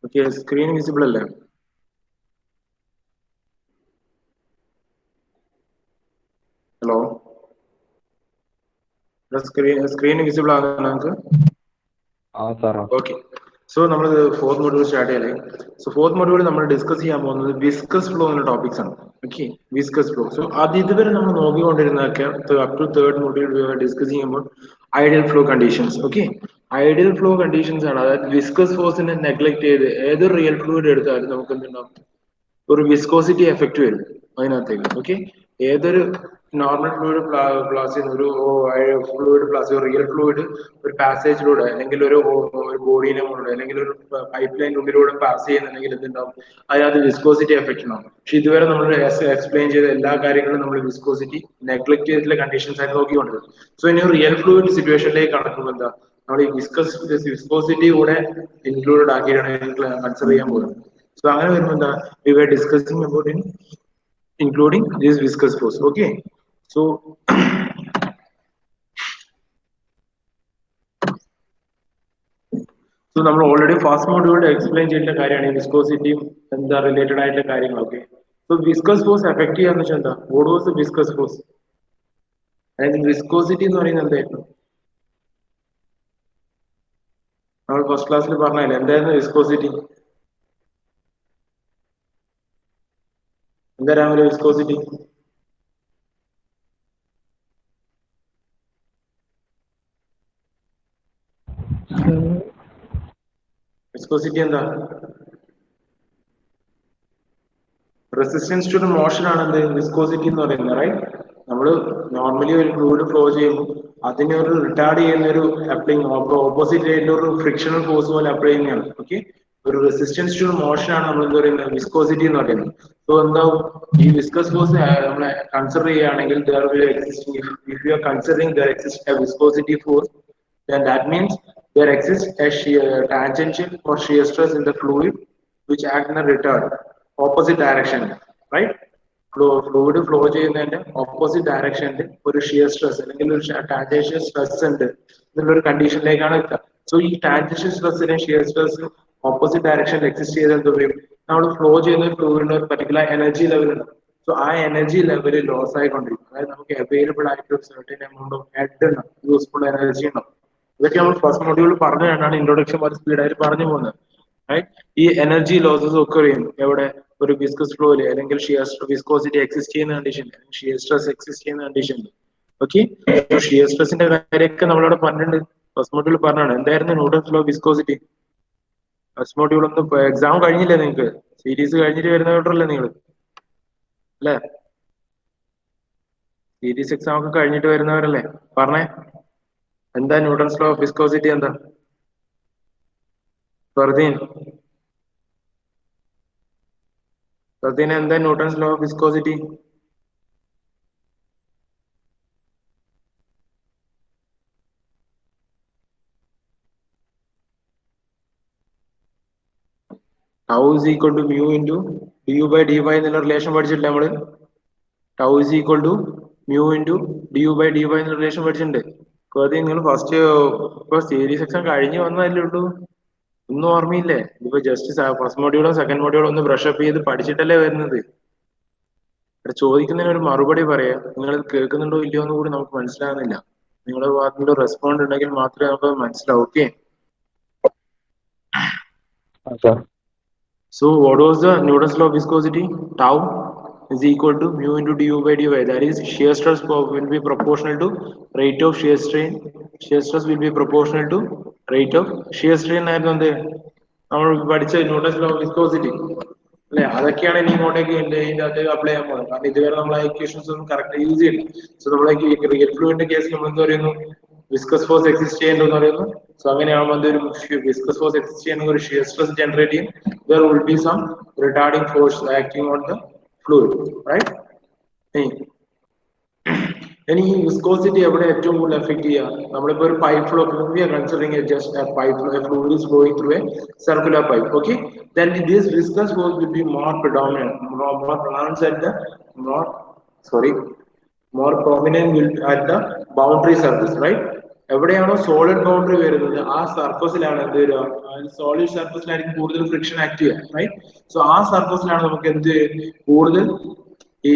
Okay, screen visible അല്ലേ? Hello. The screen visible ആണോ നിങ്ങൾക്ക്? Okay. So നമ്മൾ fourth module സ്റ്റാർട്ട് ചെയ്യല്ലേ. So fourth module നമ്മൾ ഡിസ്കസ് ചെയ്യാൻ പോകുന്നത് വിസ്കസ് ഫ്ലോ എന്ന ടോപ്പിക്സ് ആണ്. Okay, viscous flow. So അത് ഇതുവരെ നമ്മൾ നോക്കിക്കൊണ്ടിരുന്നതൊക്കെ up to third module ഡിസ്കസ് ചെയ്യുമ്പോൾ ideal flow conditions. Okay, ideal flow conditions ആണ്. അതായത് വിസ്കസ് ഫോഴ്സിനെ നെഗ്ലക്ട് ചെയ്ത് ഏതൊരു റിയൽ ഫ്ലൂയിഡ് എടുത്താലും നമുക്ക് എന്തുണ്ടാവും, ഒരു വിസ്കോസിറ്റി എഫക്റ്റ് വരും അതിനകത്തേക്ക്. ഓക്കെ, ഏതൊരു നോർമൽ ഫ്ലൂയിഡ് പ്ലാസ് ചെയ്യുന്ന ഒരു ഫ്ലൂയിഡ് പ്ലാസ് ഒരു റിയൽ ഫ്ലൂയിഡ് ഒരു പാസേജിലൂടെ അല്ലെങ്കിൽ ഒരു ബോഡിയിലെ മുകളിലൂടെ അല്ലെങ്കിൽ ഒരു പൈപ്പ് ലൈനിന്റെ ഉള്ളിലൂടെ പാസ് ചെയ്യുന്നുണ്ടെങ്കിൽ എന്തുണ്ടാവും, അതിനകത്ത് വിസ്കോസിറ്റി എഫക്റ്റ് ഉണ്ടാവും. പക്ഷെ ഇതുവരെ നമ്മൾ എക്സ്പ്ലെയിൻ ചെയ്ത എല്ലാ കാര്യങ്ങളും നമ്മൾ വിസ്കോസിറ്റി നെഗ്ലക്ട് ചെയ്തിട്ടുള്ള കണ്ടീഷൻസ് ആയിട്ട് നോക്കിക്കൊണ്ടത്. സോ ഇനി റിയൽ ഫ്ലൂയിഡ് സിറ്റുവേഷനിലേക്ക് കടക്കുമ്പോൾ എന്താ, നമ്മൾ ഈ വിസ്കോസിറ്റി കൂടെ ഇൻക്ലൂഡഡ് ആക്കിയാണ് കൺസിഡർ ചെയ്യാൻ പോകുന്നത്. So അങ്ങനെ വരുമ്പോൾ എന്താ, we were discussing about including this viscous force. Okay, so നമ്മൾ ഓൾറെഡി ഫാസ്റ്റ് മോഡ്യൂളിൽ എക്സ്പ്ലെയിൻ ചെയ്യേണ്ട കാര്യമാണ് ഈ വിസ്കോസിറ്റിയും എന്താ റിലേറ്റഡ് ആയിട്ടുള്ള കാര്യങ്ങളൊക്കെ. സോ വിസ്കസ് ഫോഴ്സ് എഫക്ട് ചെയ്യാന്ന് വെച്ചാൽ എന്താ, what was the viscous force? അതായത് വിസ്കോസിറ്റി എന്ന് പറയുന്നത് എന്തായിരുന്നു? നമ്മൾ ഫസ്റ്റ് ക്ലാസ്സിൽ പറഞ്ഞല്ലേ എന്തായിരുന്നു വിസ്കോസിറ്റി? എന്താ രാവിലെ വിസ്കോസിറ്റി? വിസ്കോസിറ്റി എന്താ? റെസിസ്റ്റൻസ് ടു ദ മോഷൻ ആണ് എന്ത് വിസ്കോസിറ്റി എന്ന് പറയുന്നത്, റൈറ്റ്? നമ്മൾ നോർമലി ഒരു ഫ്ലൂയിഡ് ഫ്ലോ ചെയ്യുമ്പോൾ അതിനെ ഒരു റിട്ടാർഡ് ചെയ്യുന്ന ഒരു അപ്ലൈങ് ഓപ്പോസിറ്റ് ആയിട്ടുള്ള ഒരു ഫ്രിക്ഷണൽ ഫോഴ്സ് പോലെ അപ്ലൈ ചെയ്യുന്നതാണ്. ഓക്കെ, ഒരു റെസിസ്റ്റൻസ് ടു മോഷൻ ആണ് നമ്മൾ എന്താ പറയുന്നത് വിസ്കോസിറ്റി എന്ന് പറയുന്നത്. സോ എന്താവും, ഈ വിസ്കസ് ഫോഴ്സ് നമ്മളെ കൺസിഡർ ചെയ്യുകയാണെങ്കിൽ if you are considering there exists a viscosity force, then that means there exists a tangential or shear stress in the fluid which act in a retard opposite direction, right? Fluid flow ചെയ്യുന്നതിന്റെ opposite ഡയറക്ഷനിൽ ഒരു shear stress അല്ലെങ്കിൽ ഒരു tangential stress ഉണ്ട് എന്നുള്ളൊരു കണ്ടീഷനിലേക്കാണ് എത്തുക. So ഈ tangential സ്ട്രെസ്സിനെ shear stress opposite ഡയറക്ഷനിൽ എക്സിസ്റ്റ് ചെയ്ത് എന്ത് പറയും, നമ്മൾ ഫ്ലോ ചെയ്യുന്ന ഫ്ലൂയിഡിന് ഒരു പർട്ടിക്കുലർ എനർജി ലെവൽ ഉണ്ട്. സോ ആ എനർജി ലെവൽ ലോസ് ആയിക്കൊണ്ടിരിക്കും. അതായത് നമുക്ക് അവൈലബിൾ ആയിട്ട് ഒരു സർട്ടൻ എമൗണ്ട് ഓഫ് ഹെഡ് ഉണ്ടാവും, യൂസ്ഫുൾ എനർജി ഉണ്ടാവും. ഇതൊക്കെ നമ്മൾ ഫസ്റ്റ് മൊഡ്യൂൾ പറഞ്ഞു തന്നെയാണ് ഇൻട്രൊഡക്ഷൻ വളരെ സ്പീഡായിട്ട് പറഞ്ഞു പോകുന്നത്. ഈ എനർജി ലോസസ് ഒക്കെ ചെയ്യും എവിടെ, ഒരു വിസ്കസ് ഫ്ലോയില് അല്ലെങ്കിൽ വിസ്കോസിറ്റി എക്സിസ്റ്റ് ചെയ്യുന്ന കണ്ടീഷൻ, ഷിയർ സ്ട്രെസ് എക്സിസ്റ്റ് ചെയ്യുന്ന കണ്ടീഷൻ. ഓക്കെ, ഷിയർ സ്ട്രെസിന്റെ കാര്യമൊക്കെ നമ്മളവിടെ പറഞ്ഞിട്ടുണ്ട്, ഫസ്റ്റ് മൊഡ്യൂൾ പറഞ്ഞാണ്. എന്തായിരുന്നു Newton's law viscosity? First module ഒന്നും എക്സാം കഴിഞ്ഞില്ലേ നിങ്ങൾക്ക്? സീരീസ് കഴിഞ്ഞിട്ട് വരുന്നവരല്ലേ നിങ്ങൾ അല്ലേ? സീരീസ് എക്സാം ഒക്കെ കഴിഞ്ഞിട്ട് വരുന്നവരല്ലേ? പറഞ്ഞേ, എന്താ ന്യൂട്ടൺസ് ലോ ഓഫ് വിസ്കോസിറ്റി? എന്താ ഫർദീൻ എന്താ Newton's law of viscosity? tau is equal to mu into du by dy എന്നുള്ള റിലേഷൻ പഠിച്ചിട്ടില്ല നമ്മള്? tau is equal to mu into du by dy എന്നുള്ള റിലേഷൻ പഠിച്ചിട്ടുണ്ട്. ഫർദീൻ നിങ്ങൾ ഫസ്റ്റ് ഇപ്പൊ സീരീസ് എക്സാം കഴിഞ്ഞ് വന്നതല്ലേ ഉള്ളൂ, ഒന്നും ഓർമ്മയില്ലേ? ഇതിപ്പോ ജസ്റ്റ് ഫസ്റ്റ് മോഡ്യൂളോ സെക്കൻഡ് മോഡ്യൂളോ ഒന്ന് ബ്രഷ് അപ്പ് ചെയ്ത് പഠിച്ചിട്ടല്ലേ വരുന്നത്. ചോദിക്കുന്നതിന് ഒരു മറുപടി പറയാ, നിങ്ങൾ കേൾക്കുന്നുണ്ടോ ഇല്ലയോ എന്ന് കൂടി നമുക്ക് മനസ്സിലാകുന്നില്ല. നിങ്ങളുടെ ഭാഗത്തുനിന്ന് റെസ്പോണ്ട് ഉണ്ടെങ്കിൽ മാത്രമേ നമുക്ക് മനസ്സിലാവൂ. Okay, so what was the Newton's law of viscosity? Tau is equal to mu into du by dy. That is, shear stress will be proportional to rate of shear strain. Shear stress will be proportional to rate of shear strain. ആയിരുന്നു എന്ത് നമ്മൾ പഠിച്ച Newton's law of viscosity അല്ലെ? അതൊക്കെയാണ് ഇനി ഇങ്ങോട്ടേക്ക് ഇതിന്റെ അത് അപ്ലൈ ചെയ്യാൻ പോകുന്നത്. കാരണം ഇതുവരെ നമ്മൾ ആ ഇക്വേഷൻസ് ഒന്നും കറക്റ്റ് യൂസ് ചെയ്യില്ല. സോ നമ്മളേക്ക് റിയൽ ഫ്ലൂയിഡിന്റെ കേസ് നമ്മൾ എന്ത് പറയുന്നു, വിസ്കസ് ഫോഴ്സ് എക്സിസ്റ്റ് ചെയ്യേണ്ടെന്ന് പറയുന്നു. സോ അങ്ങനെയാകുമ്പോൾ എന്തൊരു വിസ്കസ് ഫോഴ്സ് എക്സിസ്റ്റ് ചെയ്യുന്ന ഒരു ഷിയർ സ്ട്രെസ് ജനറേറ്റ് ചെയ്യും. There will be some retarding force acting on the fluid, right? ഇനി ഈ വിസ്കോസിറ്റി എവിടെ ഏറ്റവും കൂടുതൽ എഫക്ട് ചെയ്യുക? നമ്മളിപ്പോ ഒരു pipe flow, we are considering it just a pipe flow, a fluid is flowing through a circular pipe. Okay, then this viscous force will be more predominant, more pronounced at the more prominent at the boundary surface, right? എവിടെയാണോ solid boundary വരുന്നത് ആ സർഫസിലാണ് എന്ത് വരിക, solid സർഫസിലായിരിക്കും കൂടുതൽ friction act ചെയ്യുക, right. So ആ സർഫസിലാണ് നമുക്ക് എന്ത് കൂടുതൽ ഈ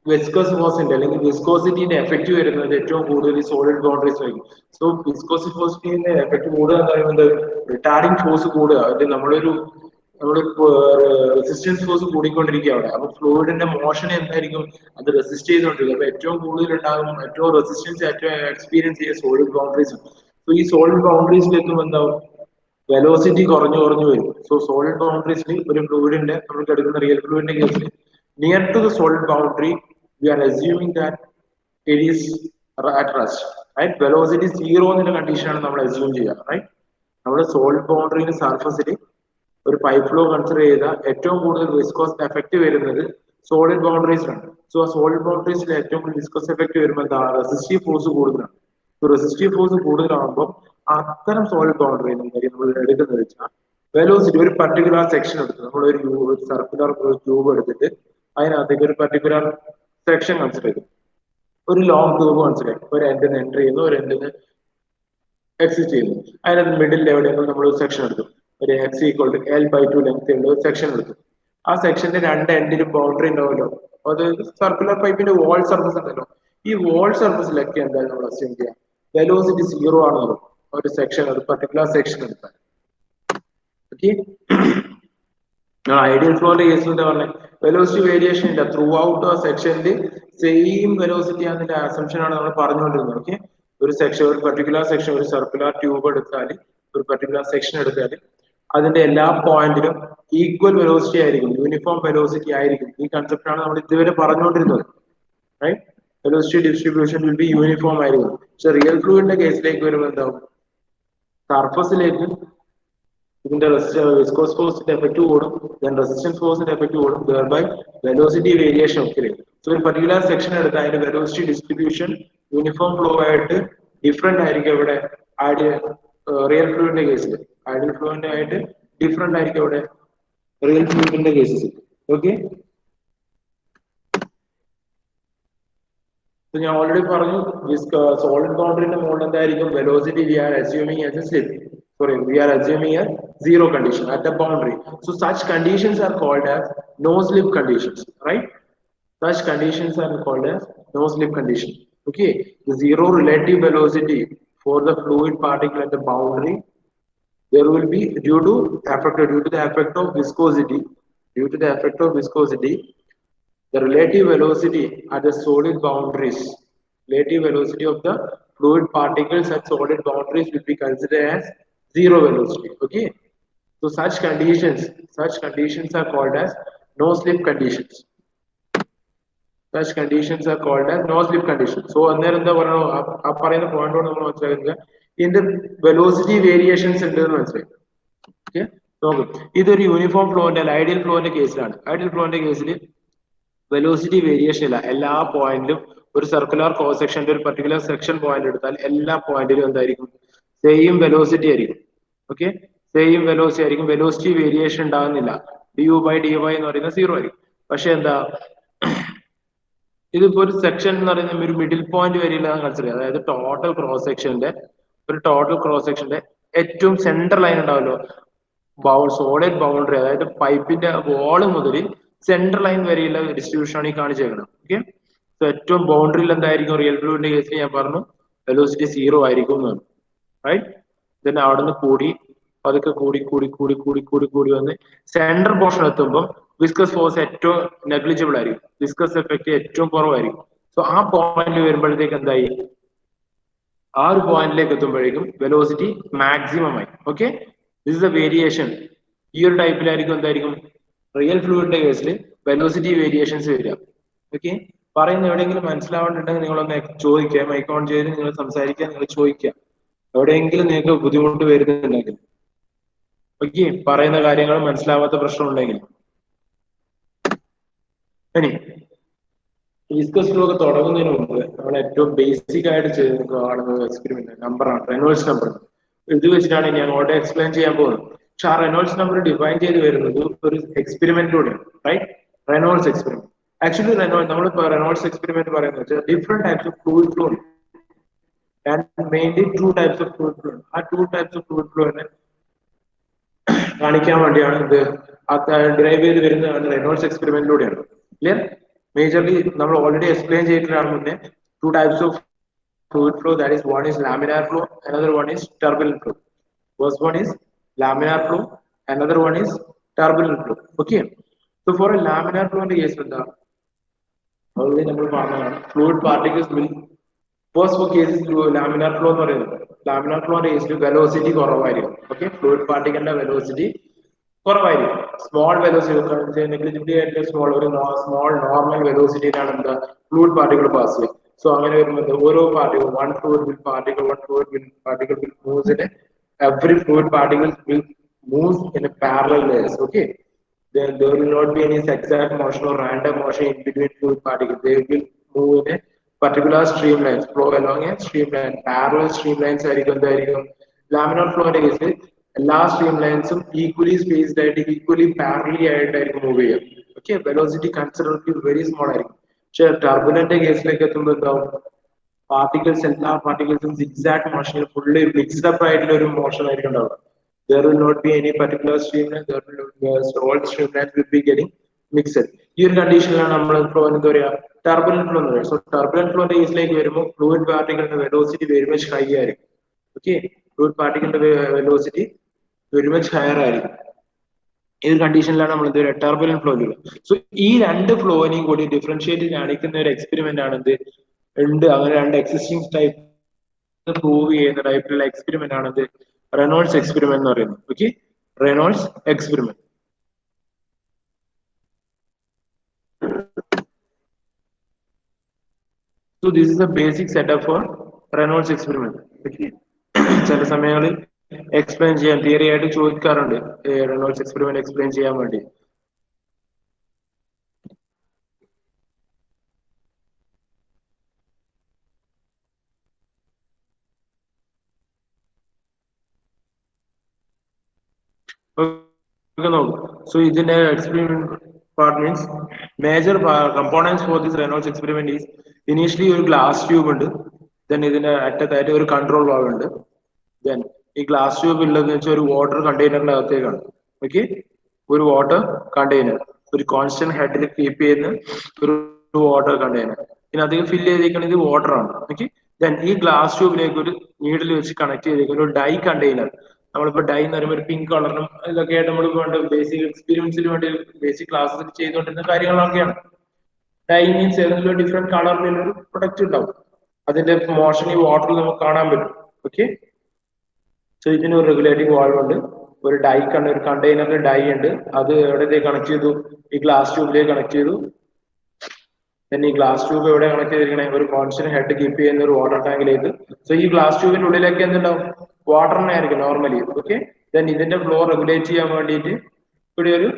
വിസ്കോസ് ഫോഴ്സിന്റെ അല്ലെങ്കിൽ വിസ്കോസിറ്റിന്റെ എഫക്റ്റ് വരുന്നത് ഏറ്റവും കൂടുതൽ ഈ സോളിഡ് ബൗണ്ടറീസ് ആയിരിക്കും. സോ വിസ്കോസിറ്റിന്റെ എഫക്ട് കൂടുക എന്ന് പറയുന്നത് റിട്ടാർഡിംഗ് ഫോഴ്സ് കൂടുക, അത് നമ്മുടെ റെസിസ്റ്റൻസ് ഫോഴ്സ് കൂടിക്കൊണ്ടിരിക്കുക അവിടെ. അപ്പൊ ഫ്ലൂയിഡിന്റെ മോഷൻ എന്തായിരിക്കും, അത് റെസിസ്റ്റ് ചെയ്തുകൊണ്ടിരിക്കും. അപ്പൊ ഏറ്റവും കൂടുതൽ ഉണ്ടാകും, ഏറ്റവും റെസിസ്റ്റൻസ് ഏറ്റവും എക്സ്പീരിയൻസ് ചെയ്യുക സോളിഡ് ബൗണ്ടറീസ്. സോ ഈ സോളിഡ് ബൗണ്ടറീസിലേക്കും എന്താവും, വെലോസിറ്റി കുറഞ്ഞു കുറഞ്ഞു വരും. സോ സോളിഡ് ബൗണ്ടറീസിൽ ഒരു ഫ്ലൂയിഡിന്റെ, നമുക്ക് എടുക്കുന്ന റിയൽ ഫ്ലൂയിഡിന്റെ കേസിൽ near to the solid boundary we are assuming that it is at rest, right. Velocity zero എന്നുള്ള കണ്ടീഷനാണ് നമ്മൾ അസ്യൂം ചെയ്യുക, റൈറ്റ്. നമ്മുടെ സോളിഡ് ബൗണ്ടറിന്റെ സർഫസിൽ ഒരു പൈപ്പ് ഫ്ലോ കൺസിഡർ ചെയ്ത ഏറ്റവും കൂടുതൽ വിസ്കോസ് എഫക്ട് വരുന്നത് സോളിഡ് ബൗണ്ടറീസിലാണ്. സോ ആ സോളിഡ് ബൗണ്ടറീസിൽ ഏറ്റവും കൂടുതൽ വിസ്കോസ് എഫക്ട് വരുമ്പോൾ എന്താ, റെസിസ്റ്റീവ് ഫോഴ്സ് കൂടുതലാണ്. സോ റെസിസ്റ്റീവ് ഫോഴ്സ് കൂടുതലാകുമ്പോൾ അത്തരം സോളിഡ് ബൗണ്ടറി നമ്മൾ എടുക്കുന്നത് വെച്ചാൽ വെലോസിറ്റി ഒരു പർട്ടിക്കുലർ സെക്ഷൻ എടുത്ത് നമ്മൾ ഒരു സർക്കുലർ ട്യൂബ് എടുത്തിട്ട് അതിനകത്തേക്ക് ഒരു പർട്ടിക്കുലർ സെക്ഷൻ കൺസിഡർ ചെയ്തു, ഒരു ലോങ് ട്യൂബ് കൺസിഡർ ചെയ്യും, ഒരു എൻഡിന് എൻട്രി ചെയ്യുന്നു, ഒരു എൻഡിന് എക്സിറ്റ് ചെയ്യുന്നു. അതിനകത്ത് മിഡിൽ എവിടെയെങ്കിലും നമ്മൾ ഒരു സെക്ഷൻ എടുത്തു, ഒരു X equal to L/2 length ഉള്ള ഒരു സെക്ഷൻ എടുത്തു. ആ സെക്ഷന്റെ രണ്ട് എൻഡിലും ബൗണ്ടറി ഉണ്ടാവുമല്ലോ, അത് സർക്കുലർ പൈപ്പിന്റെ വാൾ സർഫസ് ഉണ്ടല്ലോ. ഈ വാൾ സർഫസിലൊക്കെ എന്തായാലും നമ്മൾ അസ്യൂം ചെയ്യാം വെലോസിറ്റി സീറോ ആണെന്നല്ലോ ഒരു സെക്ഷൻ, ഒരു പർട്ടിക്കുലർ സെക്ഷൻ എടുത്താൽ. ഓക്കെ, ഐഡിയൽ ഫ്ലോന്റെ കേസിൽ എന്താ പറഞ്ഞത്, വെലോസിറ്റി വേരിയേഷൻ ഇല്ല, ത്രൂ ഔട്ട് ആ സെക്ഷനിൽ സെയിം വെലോസിറ്റി ആണെന്ന അസംഷൻ ആണ് നമ്മൾ പറഞ്ഞുകൊണ്ടിരുന്നത്. ഓക്കെ, ഒരു സെക്ഷൻ, ഒരു പർട്ടിക്കുലർ സെക്ഷൻ, ഒരു സർക്കുലർ ട്യൂബ് എടുത്താൽ, ഒരു പർട്ടിക്കുലർ സെക്ഷൻ എടുത്താൽ അതിന്റെ എല്ലാ പോയിന്റിലും ഈക്വൽ വെലോസിറ്റി ആയിരിക്കും, യൂണിഫോം വെലോസിറ്റി ആയിരിക്കും. ഈ കൺസെപ്റ്റ് ആണ് നമ്മൾ ഇതുവരെ പറഞ്ഞുകൊണ്ടിരുന്നത്, right. Velocity distribution will be uniform ആയിരിക്കും. പക്ഷെ റിയൽ ഫ്ലൂയിഡിന്റെ കേസിലേക്ക് വരുമ്പോൾ എന്താവും, സർഫസിലേക്ക് ഇതിന്റെ വിസ്കോസ് ഫോഴ്സിന്റെ എഫക്ട് കൂടും, ദെൻ റെസിസ്റ്റൻസ് ഫോഴ്സിന്റെ എഫക്ട് കൂടും, ദെർബൈ വെലോസിറ്റി വേരിയേഷൻ ഒക്കെ വരും. സോ ഒരു പർട്ടിക്കുലർ സെക്ഷൻ എടുത്ത് അതിന്റെ വെലോസിറ്റി ഡിസ്ട്രിബ്യൂഷൻ യൂണിഫോം ഫ്ലോ ആയിട്ട് ഡിഫറെന്റ് ആയിരിക്കും ഇവിടെ റിയൽ ഫ്ലൂയിഡിന്റെ കേസിൽ. ഐഡിയൽ ഫ്ലൂയിഡിന്റെ ആയിട്ട് ഡിഫറെന്റ് ആയിരിക്കും ഇവിടെ റിയൽ ഫ്ലൂയിഡിന്റെ കേസസ്. ഓക്കെ, ഞാൻ ഓൾറെഡി പറഞ്ഞു സോളിഡ് ബൗണ്ടറിന്റെ മുകളിൽ എന്തായിരിക്കും velocity we are assuming as a slip. Sorry, we are assuming a zero condition at the boundary. So such conditions are called as no-slip conditions, right? Such conditions are called as no-slip condition. Okay, the zero relative velocity for the fluid particle at the boundary, there will be due to the effect of viscosity. Due to the effect of viscosity, the relative velocity at the solid boundaries, relative velocity of the fluid particles at solid boundaries will be considered as zero velocity. Okay, so such conditions are called as no slip conditions. Such conditions are called as no slip conditions. So അന്നേരം എന്താ പറയുക, ആ പറയുന്ന പോയിന്റോട് നമ്മൾ മനസ്സിലാക്കുക ഇതിന്റെ velocity variations ഉണ്ട് എന്ന് മനസ്സിലായി. ഓക്കെ, നോക്കും, ഇതൊരു യൂണിഫോം ഫ്ലോന്റെ അല്ല, ഐഡിയൽ ഫ്ലോന്റെ കേസിലാണ്. ഐഡിയൽ ഫ്ലോന്റെ കേസിൽ വെലോസിറ്റി വേരിയേഷൻ ഇല്ല. എല്ലാ പോയിന്റിലും ഒരു സർക്കുലർ ക്രോസ് സെക്ഷന്റെ ഒരു പർട്ടിക്കുലർ സെക്ഷൻ പോയിന്റ് എടുത്താൽ എല്ലാ പോയിന്റിലും എന്തായിരിക്കും, സെയിം വെലോസിറ്റി ആയിരിക്കും. ഓക്കെ, സെയിം വെലോസിറ്റി ആയിരിക്കും, വെലോസിറ്റി വേരിയേഷൻ ഉണ്ടാകുന്നില്ല. du/dy എന്ന് പറയുന്നത് സീറോ ആയിരിക്കും. പക്ഷെ എന്താ, ഇതിപ്പോ ഒരു സെക്ഷൻ എന്ന് പറയുന്നത് ഒരു മിഡിൽ പോയിന്റ് വരെയുള്ള കൺസിഡർ ചെയ്യുക. അതായത് ടോട്ടൽ ക്രോസ് സെക്ഷന്റെ ഏറ്റവും സെന്റർ ലൈൻ ഉണ്ടാവല്ലോ, സോളിഡ് ബൗണ്ടറി, അതായത് പൈപ്പിന്റെ വാള് മുതൽ സെന്റർ ലൈൻ വരെയുള്ള ഡിസ്ട്രിബ്യൂഷൻ ആണ് ഈ കാണിച്ചേക്കണം. ഓക്കെ, സോ ഏറ്റവും ബൗണ്ടറിയിൽ എന്തായിരിക്കും, റിയൽ ഫ്ലൂയിഡിന്റെ കേസിൽ ഞാൻ പറഞ്ഞു വെലോസിറ്റി സീറോ ആയിരിക്കും എന്ന് പറഞ്ഞു, റൈറ്റ്. then അവിടുന്ന് കൂടി പതുക്കെ കൂടി വന്ന് സെൻട്രൽ പോർഷൻ എത്തുമ്പോൾ വിസ്കസ് ഫോഴ്സ് ഏറ്റവും നെഗ്ലിജിബിൾ ആയിരിക്കും, വിസ്കസ് എഫക്ട് ഏറ്റവും കുറവായിരിക്കും. സോ ആ പോയിന്റ് വരുമ്പോഴത്തേക്ക് എന്തായി, ആ ഒരു പോയിന്റിലേക്ക് എത്തുമ്പോഴേക്കും വെലോസിറ്റി മാക്സിമം ആയി. Okay, this is A variation. ഈ ഒരു ടൈപ്പിലായിരിക്കും എന്തായിരിക്കും റിയൽ ഫ്ലൂയിഡിന്റെ കേസിൽ വെലോസിറ്റി വേരിയേഷൻസ് വരിക. ഓക്കെ, പറയുന്ന എവിടെയെങ്കിലും മനസ്സിലാവേണ്ടിട്ടുണ്ടെങ്കിൽ നിങ്ങളൊന്ന് ചോദിക്കുക, മൈക്ക് ഓൺ ചെയ്ത് നിങ്ങൾ സംസാരിക്കുക, നിങ്ങൾ ചോദിക്കുക, എവിടെയെങ്കിലും നിങ്ങൾക്ക് ബുദ്ധിമുട്ട് വരുന്നുണ്ടെങ്കിൽ. ഓക്കെ, പറയുന്ന കാര്യങ്ങൾ മനസ്സിലാവാത്ത പ്രശ്നം ഉണ്ടെങ്കിൽ. ഇനി വിസ്കസ് ഫ്ലോ ഒക്കെ തുടങ്ങുന്നതിന് മുമ്പ് നമ്മൾ ഏറ്റവും ബേസിക് ആയിട്ട് ചെയ്ത് കാണുന്നത് എക്സ്പെരിമെന്റ് നമ്പറാണ്, റെനോൾഡ്സ് നമ്പർ. ഇത് വെച്ചിട്ടാണ് ഞാൻ ഓൾറെഡി എക്സ്പ്ലെയിൻ ചെയ്യാൻ പോകുന്നത്. പക്ഷെ ആ റെനോൾഡ്സ് നമ്പർ ഡിഫൈൻ ചെയ്ത് വരുന്നത് ഒരു എക്സ്പെരിമെന്റിലൂടെയാണ്, റൈറ്റ്. Reynolds experiment. ആക്ച്വലി നമ്മളിപ്പോ റെനോൾഡ്സ് എക്സ്പെരിമെന്റ് പറയുന്നത് വെച്ചാൽ different types of fluid flow. and mainly two types of fluid flow. Two types of fluid flow കാണിക്കാൻ വേണ്ടിയാണ് ഇത് ഡ്രൈവ് ചെയ്ത് വരുന്നതാണ് റെനോൾഡ്സ് എക്സ്പെരിമെന്റിലൂടെയാണ്. ക്ലിയർ? മേജർലി നമ്മൾ ഓൾറെഡി എക്സ്പ്ലെയിൻ ചെയ്തിട്ടാണ് മുന്നേ two types of fluid flow, that is one is laminar flow, another one is turbulent flow. First one is laminar flow, another one is turbulent flow. Okay, so for a laminar flow in the case already നമ്മൾ പറഞ്ഞതാണ് fluid particles will first for cases laminar flow എന്ന് പറയുന്നത് laminar flow ന്റെ കേസിൽ velocity കുറവായിരിക്കും. Okay, fluid പാർട്ടിക്കിളിന്റെ velocity കുറവായിരിക്കും. Small velocity negligibly ആയിട്ട് സ്മോൾ നോർമൽ വെലോസിറ്റിയിലാണ് എന്താ ഫ്ലൂയിഡ് പാർട്ടിക്കിൾ പാസ് ചെയ്യുക. So അങ്ങനെ വരുമ്പോൾ ഓരോ particle one fluid particle will move in every fluid particle will move in a parallel layers. Okay, then there will not be any zigzag motion or random motion in between fluid particles. They will move in a particular streamlines, flow along a streamline, parallel streamlines ആയിരിക്കും എന്തായിരിക്കും laminar flow ന്റെ കേസിൽ എല്ലാ സ്ട്രീംലൈൻസും equally spaced ആയിട്ട് equally പാരലി ആയിട്ടായിരിക്കും move ചെയ്യുക. Okay, velocity considerably very small ആയിരിക്കും. പക്ഷെ ടർബുലന്റ് കേസിലേക്ക് എത്തുമ്പോൾ എന്താവും, പാർട്ടിക്കിൾസ് എല്ലാ പാർട്ടിക്കിൾസും സിഗ്സാഗ് മോഷനിൽ ഫുള്ളി മിക്സ്ഡ് അപ്പ് ആയിട്ടുള്ള ഒരു മോഷൻ ആയിരിക്കും ഉണ്ടാവുക. There will not be any particular streamline, there will all streamlines will be getting mixed. ഈ ഒരു കണ്ടീഷനിലാണ് നമ്മൾ ഫ്ലോ എന്താ പറയുക ടർബുലന്റ് ഫ്ലോ എന്ന് പറയുന്നത്. സോ ടർബുലന്റ് ഫ്ലോന്റെ കേസിലേക്ക് വരുമ്പോൾ ഫ്ലൂയിഡ് പാർട്ടിക്കിളിന്റെ വെലോസിറ്റി വെരി മച്ച് ഹൈ ആയിരിക്കും. ഓക്കെ, ഫ്ലൂയിഡ് പാർട്ടിക്കിളിന്റെ വെലോസിറ്റി വെരി മച്ച് ഹയർ ആയിരിക്കും. ഈ ഒരു കണ്ടീഷനിലാണ് നമ്മൾ എന്ത് പറയുക ടർബുലന്റ് ഫ്ലോ ഉള്ളത്. സോ ഈ രണ്ട് ഫ്ലോനെയും കൂടി ഡിഫറൻഷിയേറ്റ് കാണിക്കുന്ന ഒരു എക്സ്പെരിമെന്റ് ആണ് എന്ത് ഉണ്ട്. അങ്ങനെ രണ്ട് എക്സിസ്റ്റിംഗ് ടൈപ്പ് പ്രൂവ് ചെയ്യുന്ന ടൈപ്പിലുള്ള എക്സ്പെരിമെന്റ് ആണ് എന്ത് റെനോൾഡ്സ് എക്സ്പെരിമെന്റ് എന്ന് പറയുന്നത്. Okay, Reynolds experiment. So this is the basic setup for Reynolds experiment. Okay. ചില സമയങ്ങളിൽ എക്സ്പ്ലെയിൻ ചെയ്യാൻ തിയറി ആയിട്ട് ചോദിക്കാറുണ്ട് റെനോൾഡ്സ് എക്സ്പെരിമെന്റ് എക്സ്പ്ലെയിൻ ചെയ്യാൻ വേണ്ടി. So ഇതിന്റെ experiment part means major components for this Reynolds experiment is initially ഒരു ഗ്ലാസ് ട്യൂബ് ഉണ്ട്, then ഇതിന്റെ അറ്റത്തായിട്ട് ഒരു കൺട്രോൾ വാൾവ് ഉണ്ട്, then ഈ ഗ്ലാസ് ട്യൂബ് ഉള്ളതെന്ന് വെച്ചാൽ ഒരു വാട്ടർ കണ്ടെയ്നറിന്റെ അകത്തേക്കാണ്. ഓക്കെ, ഒരു വാട്ടർ കണ്ടെയ്നർ ഒരു കോൺസ്റ്റന്റ് ഹെഡിൽ കീപ്പ് ചെയ്യുന്ന ഒരു വാട്ടർ കണ്ടെയ്നർ, ഇതിനകത്തേക്ക് ഫില്ല് ചെയ്തേക്കുന്നത് വാട്ടർ ആണ്. ഓക്കെ, then ഈ ഗ്ലാസ് ട്യൂബിലേക്ക് ഒരു നീഡിൽ വെച്ച് കണക്ട് ചെയ്തേക്കുന്ന ഒരു ഡൈ കണ്ടെയ്നർ. നമ്മളിപ്പോ ഡൈ എന്ന് പറയുമ്പോൾ ഒരു പിങ്ക് കളറിനും ഇതൊക്കെ ആയിട്ട് നമ്മൾ വേണ്ട ബേസിക് എക്സ്പീരിയൻസിന് വേണ്ടി ബേസിക് ക്ലാസ്സിൽ ചെയ്തുകൊണ്ടിരുന്ന കാര്യങ്ങളൊക്കെയാണ്. ഡൈ മീൻസ് ഏതെങ്കിലും ഡിഫറെന്റ് കളറിലുള്ള ഒരു പ്രൊഡക്റ്റ് ഉണ്ടാവും, അതിന്റെ മോഷൻ ഈ വാട്ടറിൽ നമുക്ക് കാണാൻ പറ്റും. ഓക്കെ, സോ ഇതിന് ഒരു റെഗുലേറ്റിംഗ് വാൾവ് ഉണ്ട്, ഒരു ഡൈ ഒരു കണ്ടെയ്നറിൽ ഡൈ ഉണ്ട്, അത് എവിടേക്ക് കണക്ട് ചെയ്തു, ഈ ഗ്ലാസ് ട്യൂബിലേക്ക് കണക്ട് ചെയ്തു. then ഈ ഗ്ലാസ് ട്യൂബ് എവിടെ കണക്ട് ചെയ്തിരിക്കണേ ഒരു കോൺസ്റ്റന്റ് ഹെഡ് കീപ്പ് ചെയ്യുന്ന ഒരു വാട്ടർ ടാങ്കിലേക്ക്. സോ ഈ ഗ്ലാസ് ട്യൂബിന്റെ ഉള്ളിലേക്ക് എന്തുണ്ടാവും, വാട്ടറിനെ ആയിരിക്കും നോർമലി. ഓക്കെ, then ഇതിന്റെ ഫ്ലോ റെഗുലേറ്റ് ചെയ്യാൻ വേണ്ടിയിട്ട് ഇവിടെ ഒരു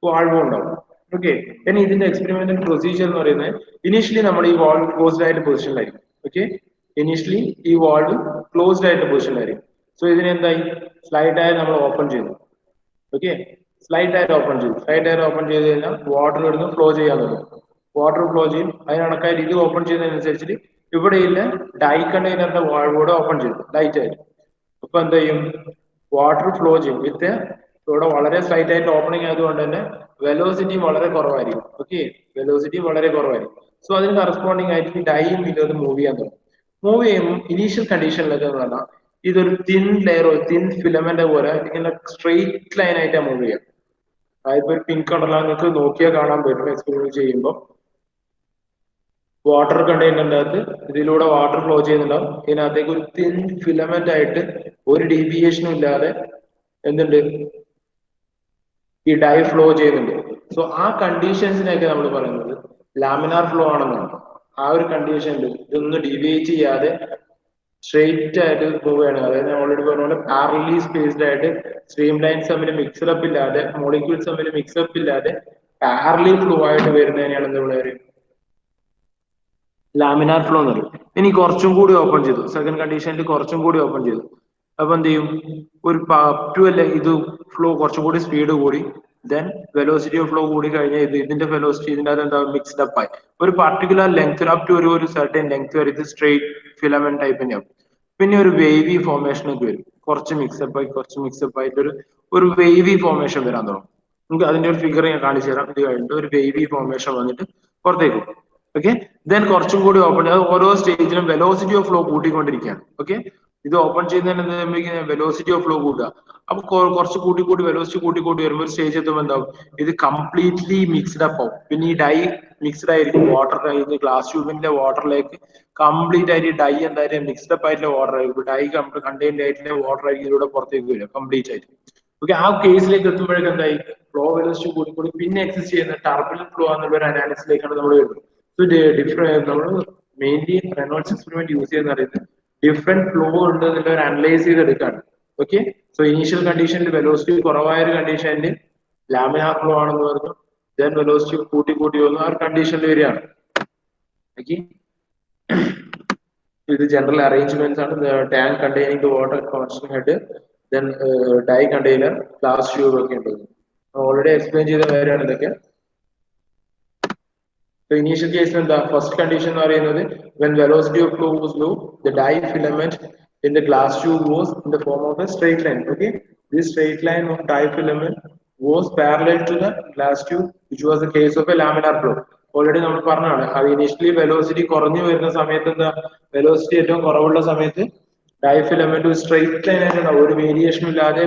വാൾവ് ഉണ്ടാവും. ഓക്കെ, then ഇതിന്റെ എക്സ്പെരിമെന്റൽ പ്രൊസീജിയർ എന്ന് പറയുന്നത് ഇനീഷ്യലി നമ്മൾ ഈ വാൾവ് ക്ലോസ്ഡ് ആയിട്ട് പൊസിഷനിലായിരിക്കും. ഓക്കെ, ഇനീഷ്യലി ഈ വാൾവ് ക്ലോസ്ഡ് ആയിട്ട് പൊസിഷനിലായിരിക്കും. സോ ഇതിനെന്തായി സ്ലൈഡ് ആയി നമ്മൾ ഓപ്പൺ ചെയ്തു. ഓക്കെ, സ്ലൈഡ് ആയിട്ട് ഓപ്പൺ ചെയ്തു. സ്ലൈഡ് ആയിട്ട് ഓപ്പൺ ചെയ്ത് കഴിഞ്ഞാൽ വാട്ടർ ഇവിടുന്ന് ഫ്ലോ ചെയ്യാൻ തുടങ്ങും. വാട്ടർ ഫ്ലോ ചെയ്യും. അതിനണക്കായിട്ട് ഇത് ഓപ്പൺ ചെയ്യുന്നതിനനുസരിച്ചിട്ട് ഇവിടെയില്ല ഡൈ കണ്ടെയ്നറിന്റെ വാൾവ് കൂടെ ഓപ്പൺ ചെയ്തു ലൈറ്റ് ആയിട്ട്. അപ്പൊ എന്ത് ചെയ്യും, വാട്ടർ ഫ്ലോ ചെയ്യും വിത്ത് ഇവിടെ വളരെ സ്ലൈറ്റ് ആയിട്ട് ഓപ്പണിംഗ് ആയതുകൊണ്ട് തന്നെ വെലോസിറ്റി വളരെ കുറവായിരിക്കും. ഓക്കെ, വെലോസിറ്റി വളരെ കുറവായിരിക്കും. സോ അതിന് കറസ്പോണ്ടിങ് ആയിട്ട് ഡൈയും ഇത് മൂവ് ചെയ്യാൻ തുടങ്ങും. മൂവ് ചെയ്യുമ്പോൾ ഇനീഷ്യൽ കണ്ടീഷനിലൊക്കെ എന്ന് പറഞ്ഞാൽ ഇതൊരു തിൻ ലെയർ തിൻ ഫിലമെന്റ് പോലെ ഇങ്ങനെ സ്ട്രെയിറ്റ് ലൈൻ ആയിട്ടാണ് മൂവ് ചെയ്യുക. അതായത് ഒരു പിങ്ക് കളറിലാണ് നിങ്ങൾക്ക് നോക്കിയാൽ കാണാൻ പറ്റും എക്സ്പെരിമെന്റ് ചെയ്യുമ്പോൾ. വാട്ടർ കണ്ടെയ്നറിന്റെ അകത്ത് ഇതിലൂടെ വാട്ടർ ഫ്ലോ ചെയ്യുന്നുണ്ടാവും. ഇതിനകത്തേക്ക് ഒരു തിൻ ഫിലമെന്റ് ആയിട്ട് ഒരു ഡീവിയേഷനും ഇല്ലാതെ എന്തുണ്ട് ഈ ഡൈ ഫ്ലോ ചെയ്യുന്നുണ്ട്. സോ ആ കണ്ടീഷൻസിനെയൊക്കെ നമ്മൾ പറയുന്നത് ലാമിനാർ ഫ്ലോ ആണെന്നാണ്. ആ ഒരു കണ്ടീഷനിൽ ഇതൊന്നും ഡീവിയേറ്റ് ചെയ്യാതെ സ്ട്രെയിറ്റ് ആയിട്ട് പോവുകയാണ്. അതായത് ഓൾറെഡി പറഞ്ഞ പോലെ പാരലി സ്പേസ്ഡ് ആയിട്ട് സ്ട്രീം ലൈൻസ് തമ്മിൽ മിക്സപ്പ് ഇല്ലാതെ മോളിക്യൂൾസ് തമ്മിൽ മിക്സപ്പ് ഇല്ലാതെ പാരലി ഫ്ലോ ആയിട്ട് വരുന്നതിനെയാണ് എന്താ പറയുക ലാമിനാർ ഫ്ലോ എന്ന് പറയും. ഇനി കുറച്ചും കൂടി ഓപ്പൺ ചെയ്തു, സെക്കൻഡ് കണ്ടീഷനിൽ കുറച്ചും കൂടി ഓപ്പൺ ചെയ്തു. അപ്പൊ എന്ത് ചെയ്യും, ഒരു ടു അല്ലെ ഇത് ഫ്ലോ കുറച്ചും കൂടി സ്പീഡ് കൂടി, ദെൻ വെലോസിറ്റി ഓഫ് ഫ്ലോ കൂടി കഴിഞ്ഞാൽ ഇതിന്റെ വെലോസിറ്റി ഇതിന്റെ അത് എന്താ മിക്സ്ഡ് അപ്പ് ആയി ഒരു പർട്ടിക്കുലർ ലെങ്ത് അപ് ടു ഒരു സർട്ടൻ ലെങ്ത് വരെ ഇത് സ്ട്രെയിറ്റ് ഫിലമെന്റ് ടൈപ്പ് തന്നെയാവും. പിന്നെ ഒരു വേവി ഫോർമേഷൻ ഒക്കെ വരും. കുറച്ച് മിക്സപ്പ് ആയിട്ട് ഒരു വേവി ഫോർമേഷൻ വരാൻ തുടങ്ങും. നമുക്ക് അതിന്റെ ഒരു ഫിഗർ ഞാൻ കാണിച്ചു തരാം. ഇത് കഴിഞ്ഞിട്ട് ഒരു വേവി ഫോർമേഷൻ വന്നിട്ട് പുറത്തേക്ക് പോകും. ഓക്കെ, ദെൻ കുറച്ചും കൂടി ഓപ്പൺ, അത് ഓരോ സ്റ്റേജിലും വെലോസിറ്റി ഓഫ് ഫ്ലോ കൂട്ടിക്കൊണ്ടിരിക്കുകയാണ്. ഓക്കെ, ഇത് ഓപ്പൺ ചെയ്യുന്നതിന് വെലോസിറ്റി ഓഫ് ഫ്ലോ കൂട്ടുക. അപ്പൊ കുറച്ച് കൂട്ടി വെലോസിറ്റി കൂട്ടി വരുമ്പോൾ ഒരു സ്റ്റേജ് എത്തുമ്പോൾ എന്താവും, ഇത് കംപ്ലീറ്റ്ലി മിക്സ്ഡ് അപ്പ് ആവും. പിന്നെ ഈ ഡൈ മിക്സ്ഡ് ആയിരിക്കും. വാട്ടർ കഴിഞ്ഞ് ഗ്ലാസ് ട്യൂബിന്റെ വാട്ടറിലേക്ക് കംപ്ലീറ്റ് ആയിട്ട് ഡൈ എന്തായാലും മിക്സ്ഡ് അപ്പ് ആയിട്ടുള്ള വാട്ടർ ആയിരിക്കും. ഡൈ കണ്ടെയ്ൻഡ് ആയിട്ടുള്ള വാട്ടർ ആയിരിക്കും ഇതിലൂടെ പുറത്തേക്ക് വരിക കംപ്ലീറ്റ് ആയിട്ട്. ഓക്കെ, ആ കേസിലേക്ക് എത്തുമ്പോഴേക്കും എന്തായി, ഫ്ലോ വെലോസിറ്റി കൂടി പിന്നെ എക്സിസ്റ്റ് ചെയ്യുന്ന ടർബുലന്റ് ഫ്ലോ എന്നുള്ള ഒരു അനാലിസിലേക്കാണ് നമ്മൾ വരുന്നത്. നമ്മൾ മെയിൻലി റെനോൾഡ്സ് എക്സ്പെരിമെന്റ് യൂസ് ചെയ്യുന്ന പറയുന്നത് ഡിഫറെന്റ് ഫ്ലോ ഉണ്ട് എന്നുള്ള ഒരു അനലൈസ് ചെയ്തെടുക്കാണ്. ഓക്കെ, സോ ഇനീഷ്യൽ കണ്ടീഷനിൽ വെലോസിറ്റി കുറവായ ഒരു കണ്ടീഷനിൽ ലാമിനാർ ഫ്ലോ ആണെന്ന് പറഞ്ഞു, ദെൻ വെലോസിറ്റി കൂട്ടി വന്നു ആ ഒരു കണ്ടീഷനിൽ വരികയാണ്. ഓക്കെ, ഇത് ജനറൽ അറേഞ്ച്മെന്റ്സ് ആണ്. Tank containing the water constant head, then dye container, glass tube ഒക്കെ ഉണ്ട്. ഓൾറെഡി എക്സ്പ്ലെയിൻ ചെയ്ത കാര്യമാണ് ഇതൊക്കെ. So initial case എന്താ, ഫസ്റ്റ് കണ്ടീഷൻ എന്ന് പറയുന്നത് when velocity of flow was low, the dye filament in the glass tube was in the form of a straight line. Okay, this straight line of dye filament was parallel to the glass tube, which was the case of a laminar flow. Already നമ്മൾ പറഞ്ഞാണ്, അത് initially velocity കുറഞ്ഞു വരുന്ന സമയത്ത് എന്താ, velocity ഏറ്റവും കുറവുള്ള സമയത്ത് ഡൈ ഫിലമെന്റ് സ്ട്രെയിറ്റ് ലൈൻ ആയിട്ട് ഒരു വേരിയേഷൻ ഇല്ലാതെ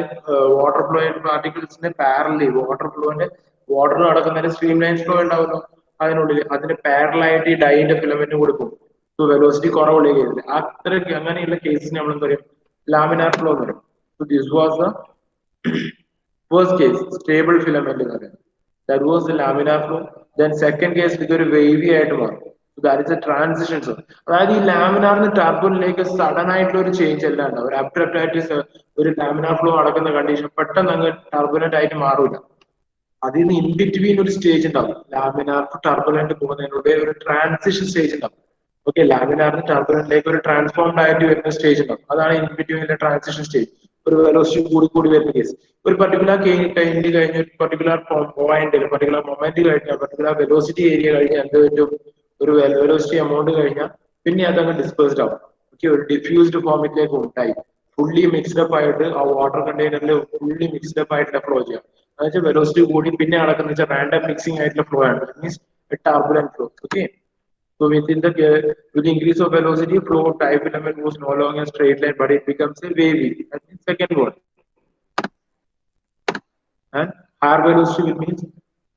വാട്ടർ ഫ്ലോ പാർട്ടിക്കിൾസിന്റെ പാരലി വാട്ടർ നടക്കുന്ന സ്ട്രീം ലൈൻ ഫ്ലോ ഉണ്ടാവുന്നു അതിനുള്ളിൽ, അതിന് പാരലായിട്ട് ഈ ഡൈന്റെ ഫിലമെന്റ് കൊടുക്കും. സോ വെലോസിറ്റി കുറവുള്ള കേസിൽ അത്രയ്ക്ക് അങ്ങനെയുള്ള കേസിന് നമ്മൾ എന്താ പറയും, ലാമിനാർ ഫ്ലോ എന്ന് പറയും. So this was the first case, stable filament എന്ന് പറയുന്നത്. That was the laminar flow. Then second case ഇതൊരു വേവി ആയിട്ട് മാറും. That is A transitions. അതായത് ഈ ലാമിനാറിന് ടർബുലിലേക്ക് സഡൻ ആയിട്ടുള്ള ഒരു ചേഞ്ച് അല്ലാണ്ട് ഒരു അബ്രപ്റ്റ് ആയിട്ട് ഒരു ലാമിനാർ ഫ്ലോ നടക്കുന്ന കണ്ടീഷൻ പെട്ടെന്ന് അങ്ങ് ടർബുലന്റ് ആയിട്ട് മാറൂല. അതിൽ നിന്ന് ഇൻ ബിറ്റ്വീൻ ഒരു സ്റ്റേജ് ഉണ്ടാവും. ലാമിനാർ ടർബുലന്റ് പോകുന്നതിനുള്ള ഒരു ട്രാൻസിഷൻ സ്റ്റേജ് ഉണ്ടാവും. ഓക്കെ, ലാമിനാറിന് ടർബുലന്റിലേക്ക് ഒരു ട്രാൻസ്ഫോംഡ് ആയിട്ട് വരുന്ന സ്റ്റേജ് ഉണ്ടാവും. അതാണ് ഇൻ ബിറ്റ്വീനിലെ ട്രാൻസിഷൻ സ്റ്റേജ്. ഒരു വെലോസിറ്റി കൂടി വരുന്ന കേസ്, ഒരു പർട്ടിക്കുലർ കഴിഞ്ഞ് ഒരു പർട്ടിക്കുലർ പോയിന്റ്, പർട്ടിക്കുലർ മൊമെന്റ് കഴിഞ്ഞാൽ, പർട്ടിക്കുലർ വെലോസിറ്റി ഏരിയ കഴിഞ്ഞാൽ എന്ത് പറ്റും, ഒരു വെലോസിറ്റി എമൗണ്ട് കഴിഞ്ഞാൽ പിന്നെ അതങ്ങ് ഡിസ്പേഴ്സ്ഡ് ആവും. ഓക്കെ, ഒരു ഡിഫ്യൂസ്ഡ് ഫോമിലേക്ക് ഉണ്ടായി ഫുള്ളി മിക്സ്ഡ് അപ്പ് ആയിട്ട് ആ വാട്ടർ കണ്ടെയ്നറിൽ ഫുള്ളി മിക്സ്ഡ് അപ്പ് ആയിട്ടുള്ള ഫ്ലോ ചെയ്യാം. എന്നുവെച്ചാൽ വെലോസിറ്റി കൂടി പിന്നെ നടക്കുന്ന വെച്ചാൽ റാൻഡം മിക്സിംഗ് ആയിട്ടുള്ള ഫ്ലോ ആണ്, means turbulent flow. Okay, so with the increase of velocity, flow of dye filament was no longer a straight line, but it becomes a wavy. That's the second one. And higher velocity means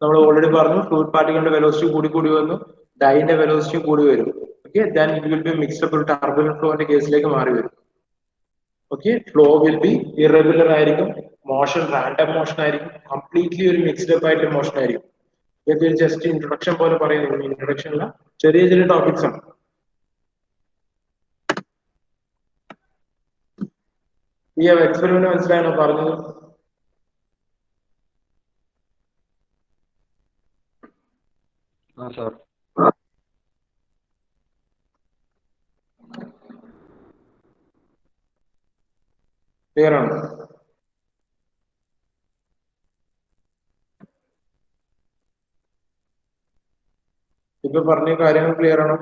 നമ്മൾ already പറഞ്ഞു, fluid പാർട്ടികളുടെ velocity കൂടി വന്നു, ഡൈന്റെ velocity കൂടി വരും. Okay, then it will be mixed ഒരു turbulent ഫ്ലോന്റെ കേസിലേക്ക് മാറി വരും. Okay, flow will be irregular ആയിരിക്കും, മോഷൻ റാൻഡം മോഷൻ ആയിരിക്കും, കംപ്ലീറ്റ്ലി ഒരു മിക്സ്ഡ് അപ്പ് ആയിട്ടുള്ള മോഷൻ ആയിരിക്കും. ഇത് ജസ്റ്റ് ഇൻട്രൊഡക്ഷൻ പോലെ പറയുന്നത്, ഇൻട്രൊഡക്ഷനില്ല, ചെറിയ ടോപ്പിക്സ് ആണ്. ഈ എക്സ്പെരിമെന്റ് മനസ്സിലാണോ പറഞ്ഞത്? ക്ലിയർ ആണ്? ഇപ്പൊ പറഞ്ഞ കാര്യങ്ങൾ ക്ലിയർ ആണോ?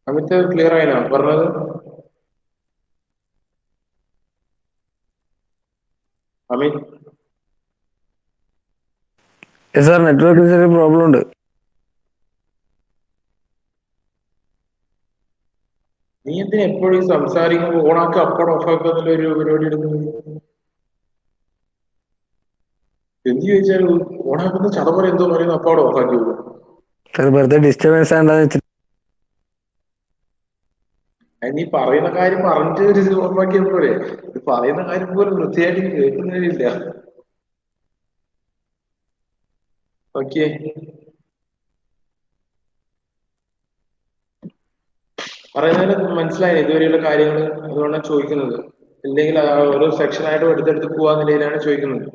അമിത് ക്ലിയർ ആയിനാ പറഞ്ഞത്? അമിത് സാർ, നെറ്റ്വർക്കിന് ചെറിയ പ്രോബ്ലം ഉണ്ട്. നീ എന്തിനാ എപ്പോഴും സംസാരിക്കുമ്പോൾ ഓണാക്കുക അപ്പോഴും ഓഫാക്കുക എന്നുള്ള ഒരു പരിപാടി എടുക്കുന്നത്? എന്ത് ചോദിച്ചാൽ ഓണാക്കുന്ന ചടവറ എന്തോ പറയുന്നു, അപ്പോഴും ഓഫാക്കി പോകും. വെറുതെ ഡിസ്റ്റർബൻസ് ആണെന്ന് വെച്ചിട്ട്. നീ പറയുന്ന കാര്യം പറഞ്ഞിട്ട് ഓഫാക്കിയാൽ പോലെ, പറയുന്ന കാര്യം പോലും വൃത്തിയായിട്ട് കേൾക്കുന്നതില്ല. ഓക്കെ, പറയുന്നതിന് മനസ്സിലായി ഇതുവരെയുള്ള കാര്യങ്ങൾ, അതുകൊണ്ടാണ് ചോദിക്കുന്നത്. അല്ലെങ്കിൽ ഓരോ സെക്ഷനായിട്ടും എടുത്തെടുത്ത് പോവാന്ന നിലയിലാണ് ചോദിക്കുന്നത്.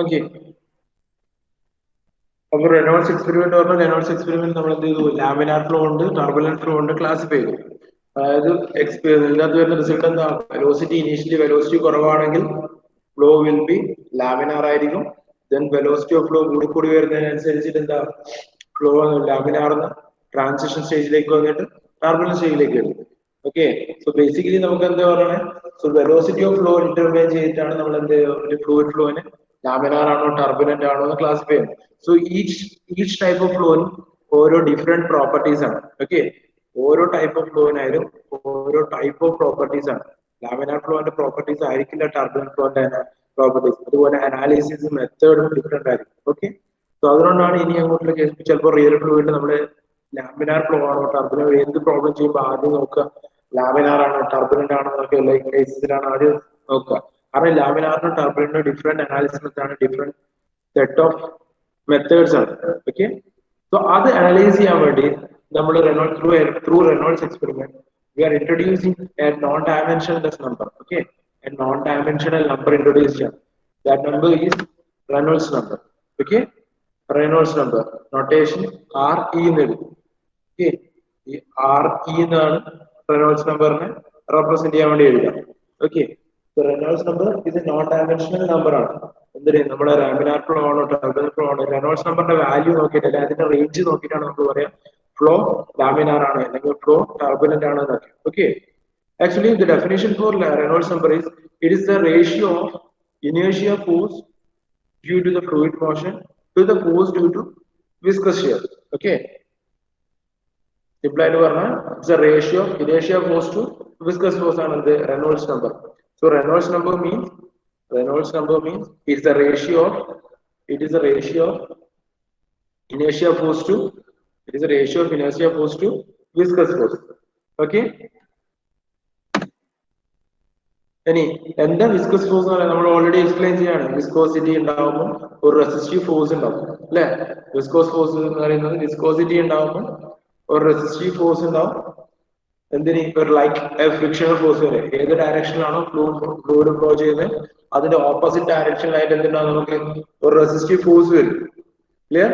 ഓക്കെ, അപ്പൊ റെനോൾഡ്സ് എക്സ്പെരിമെന്റ് പറഞ്ഞാൽ, റെനോൾഡ്സ് എക്സ്പെരിമെന്റ് നമ്മൾ എന്ത് ചെയ്തു, ലാമിനാർ ഫ്ലോ ഉണ്ട്, ടർബുലന്റ് ഫ്ലോ ഉണ്ട് ക്ലാസിഫൈ ചെയ്തു. അതായത് ഇതിനകത്ത് വരുന്ന റിസൾട്ട് എന്താ, വെലോസിറ്റി ഇനീഷ്യലി വെലോസിറ്റി കുറവാണെങ്കിൽ ഫ്ലോ വിൽ ബി ലാമിനാർ ആയിരിക്കും, then velocity of flow കൂടി വരുന്നതിനനുസരിച്ചിട്ട് എന്താ ഫ്ലോ ലാമിനാർന്ന് ട്രാൻസിഷൻ സ്റ്റേജിലേക്ക് വന്നിട്ട് ടർബുലന്റ് സ്റ്റേജിലേക്ക് വരും. ഓക്കെ, സോ ബേസിക്കലി നമുക്ക് എന്താ പറയണേ, so velocity of flow determine ചെയ്തിട്ടാണ് നമ്മൾ എന്ത് ഒരു ഫ്ലൂയിഡ് ഫ്ലോനെ ലാമിനാർ ആണോ ടർബുലന്റ് ആണോ എന്ന് ക്ലാസിഫൈ ചെയ്യുന്നത്. സോ ഈച്ച് ടൈപ്പ് ഓഫ് ഫ്ലോന് ഓരോ ഡിഫറെന്റ് പ്രോപ്പർട്ടീസ് ആണ്. ഓക്കെ, ഓരോ ടൈപ്പ് ഓഫ് ഫ്ലോനായാലും ഓരോ ടൈപ്പ് ഓഫ് പ്രോപ്പർട്ടീസ് ആണ്. ലാമിനാർ ഫ്ലോന്റെ പ്രോപ്പർട്ടീസ് ആയിരിക്കില്ല ടർബുലന്റ് ഫ്ലോന്റെ പ്രോപ്പർട്ടീസ്. അതുപോലെ അനാലിസിസ് മെത്തേഡും ഡിഫറെന്റ് ആയിരിക്കും. ഓക്കെ, സോ അതുകൊണ്ടാണ് ഇനി അങ്ങോട്ടുള്ള കേസ് ചിലപ്പോൾ റിയൽ ഫ്ലൂയിഡ് നമ്മുടെ ലാമിനാർ ഫ്ലോ ആണോ ടർബുലന്റ് എന്ത് പ്രോബ്ലം ചെയ്യുമ്പോൾ ആദ്യം നോക്കുക ലാമിനാർ ആണോ ടർബുലന്റ് ആണോ എന്നൊക്കെ ഉള്ള കേസിലാണ് ആദ്യം നോക്കുക. കാരണം ലാമിനാറിനും ടർബുലന്റിനും different analysis method different set of methods ആണ്. ഓക്കെ, സോ അത് അനലൈസ് ചെയ്യാൻ വേണ്ടി നമ്മൾ through Reynolds experiment we are introducing a non-dimensionless number. Okay, a non-dimensional number introduced here. That number is Reynolds number. Okay, Reynolds number notation RE nadu. Okay, the RE എന്നാണ് Reynolds number നെ represent ചെയ്യാൻ വേണ്ടി എഴുതുക. Okay, so Reynolds number is a non-dimensional number ആണ്. എന്തിന് നമ്മുടെ laminar flow ആണോ turbulent flow ആണോ Reynolds number വാല്യൂ നോക്കിയിട്ടല്ല അതിന്റെ റേഞ്ച് നോക്കിയിട്ടാണ് നമുക്ക് പറയാം flow laminar ആണ് അല്ലെങ്കിൽ flow turbulent ആണ് എന്നൊക്കെ. Okay, actually the definition for Reynolds number is it is the ratio of inertia force due to the fluid motion to the force due to viscous shear. Okay, simple ആയിട്ട് പറഞ്ഞാൽ it's the ratio of inertia force to viscous force ആണ് the Reynolds number. So Reynolds number means it's the ratio of inertia force to viscous force. Okay, ഇനി എന്താ viscous force എന്ന് പറയുന്നത് നമ്മൾ already explain ചെയ്യാണ്. Viscosity ഉണ്ടാവുമ്പോൾ ഒരു resistive force ഉണ്ടാവും അല്ലെ. വിസ്കോസ് ഫോഴ്സ് എന്ന് പറയുന്നത് വിസ്കോസിറ്റി ഉണ്ടാവുമ്പോൾ ഒരു റെസിസ്റ്റീവ് ഫോഴ്സ് ഉണ്ടാവും. എന്തിന് ഒരു ലൈക്ക് ഫ്രിക്ഷണൽ ഫോഴ്സ് വരെ ഏത് ഡയറക്ഷനിലാണോ ഫ്ലൂയിഡ് ഫ്ലോ ചെയ്യുന്നത് അതിന്റെ ഓപ്പോസിറ്റ് ഡയറക്ഷനിലായിട്ട് എന്തുണ്ടാവും നമുക്ക് ഒരു റെസിസ്റ്റീവ് ഫോഴ്സ് വരും. ക്ലിയർ?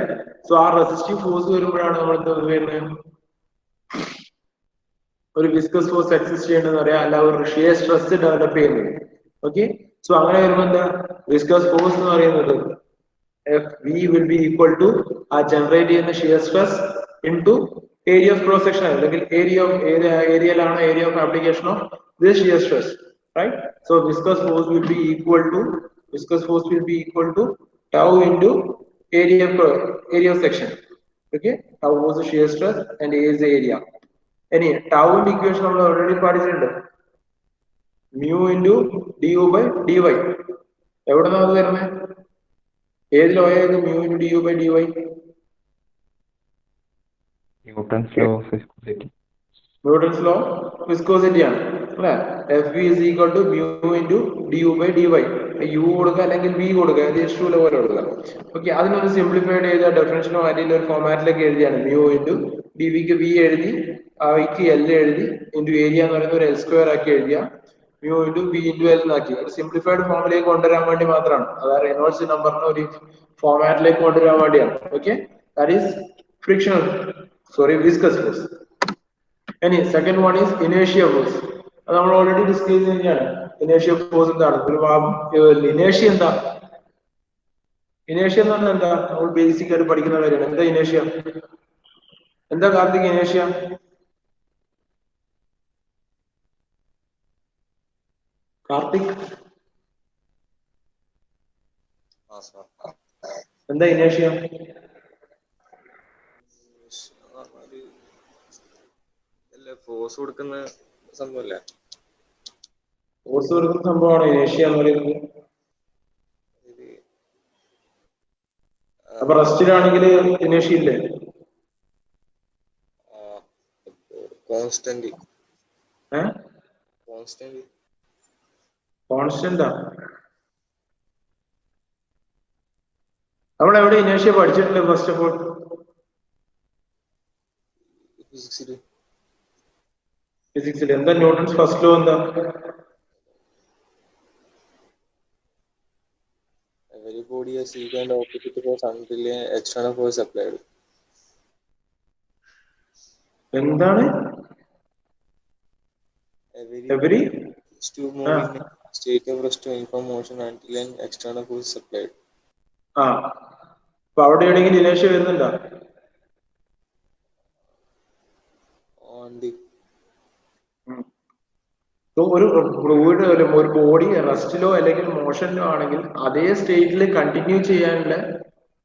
സോ ആ റെസിസ്റ്റീവ് ഫോഴ്സ് വരുമ്പോഴാണ് നമ്മൾ എന്താ വരുന്നത് ഒരു വിസ്കസ് ഫോഴ്സ് എക്സിസ്റ്റ് ചെയ്യണമെന്ന് പറയാം, അല്ല ഒരു ഷിയർ സ്ട്രെസ് ഡെവലപ്പ് ചെയ്യുന്നത്. ഓക്കെ, സോ അങ്ങനെ വരുമ്പോൾ എന്താ വിസ്കസ് ഫോഴ്സ് എന്ന് പറയുന്നത് V will be equal to ആ ജനറേറ്റ് ചെയ്യുന്ന shear stress into area of cross section അല്ലെങ്കിൽ ഏരിയയിലാണോ area of application of this shear stress, right? So viscous force will be equal to tau into area of section. Okay, tau was the shear stress and A is the area. Any tau in equation നമ്മൾ already പഠിച്ചിട്ടുണ്ട്. mu into du by dy. എവിടെന്നാ അത് വരുന്നത്? ഏത് law ആയിരുന്നു mu into du by dy? Newton's law of viscosity. Newton's law of viscosity ആണ് അല്ലേ? Fv is equal to mu into du by dy. u കൊടുക്കുക അല്ലെങ്കിൽ v കൊടുക്കുക, H2 പോലെ കൊടുക്കുക. ഓക്കെ, അതിനൊന്ന് സിംപ്ലിഫൈഡ് ചെയ്ത ഡെഫിനിഷനോ അല്ലെങ്കിൽ ഒരു ഫോമാറ്റിലേക്ക് എഴുതിയാണ് mu into dvക്ക് v എഴുതി ക്ക് l എഴുതി ഇൻറ്റു ഏരിയ എന്ന് പറയുന്നത് ഒരു L² ആക്കി എഴുതിയ mu into v into l എന്നാക്കി ഒരു സിംപ്ലിഫൈഡ് ഫോമിലേക്ക് കൊണ്ടുവരാൻ വേണ്ടി മാത്രമാണ്. അതായത് റെയ്നോൾഡ്സ് നമ്പറിനെ ഒരു ഫോമാറ്റിലേക്ക് കൊണ്ടുവരാൻ വേണ്ടിയാണ്. Okay, that is frictional viscous force. ഇനി സെക്കൻഡ് വൺ ഈസ് ഇനേഷ്യ ഫോഴ്സ്. അത് നമ്മൾ ഓൾറെഡി ഡിസ്കസ് ചെയ്തതാണ്. ഇനേഷ്യ ഫോഴ്സ് എന്താണ്? ഇനേഷ്യ എന്താ? ഇനേഷ്യ എന്ന് പറഞ്ഞാൽ എന്താ? നമ്മൾ ബേസിക് ആയിട്ട് പഠിക്കുന്ന കാര്യമാണ്. എന്താ ഇനേഷ്യ? എന്താ കാർത്തിക് ഇനേഷ്യ? കാർത്തിക് എന്താ ഇനേഷ്യ? ഫോഴ്സ് കൊടുക്കുന്ന സംഭവമല്ലേ? ഫോഴ്സ് കൊടുക്കുന്ന സംഭവമാണ് ഇനേഷ്യ എന്ന് പറയുന്നത്. അപ്പൊ റെസ്റ്റിലാണെങ്കിൽ ഇനേഷ്യ ഇല്ലേ? കോൺസ്റ്റന്റ് കോൺസ്റ്റന്റാ? നമ്മൾ എവിടെ ഇനേഷ്യ പഠിച്ചിട്ടുണ്ട്? ഫസ്റ്റ് ഓഫ് ഓൾ ഫിസിക്സിൽ എന്താ ന്യൂട്ടൺസ് ഫസ്റ്റ് ലോ എന്താ? Every body has equal and opposite force until an external force is applied. എന്താണ്? Every is to move in a state of rest to uniform motion until an external force is applied. ആ അപ്പൊ അവിടെ എവിടെയെങ്കിലും ഇനേഷ്യ വരുന്നുണ്ടോ? ഉണ്ട്. ഒരു fluid ഒരു body റെസ്റ്റിലോ അല്ലെങ്കിൽ മോഷനിലോ ആണെങ്കിൽ അതേ സ്റ്റേറ്റിൽ കണ്ടിന്യൂ ചെയ്യാനുള്ള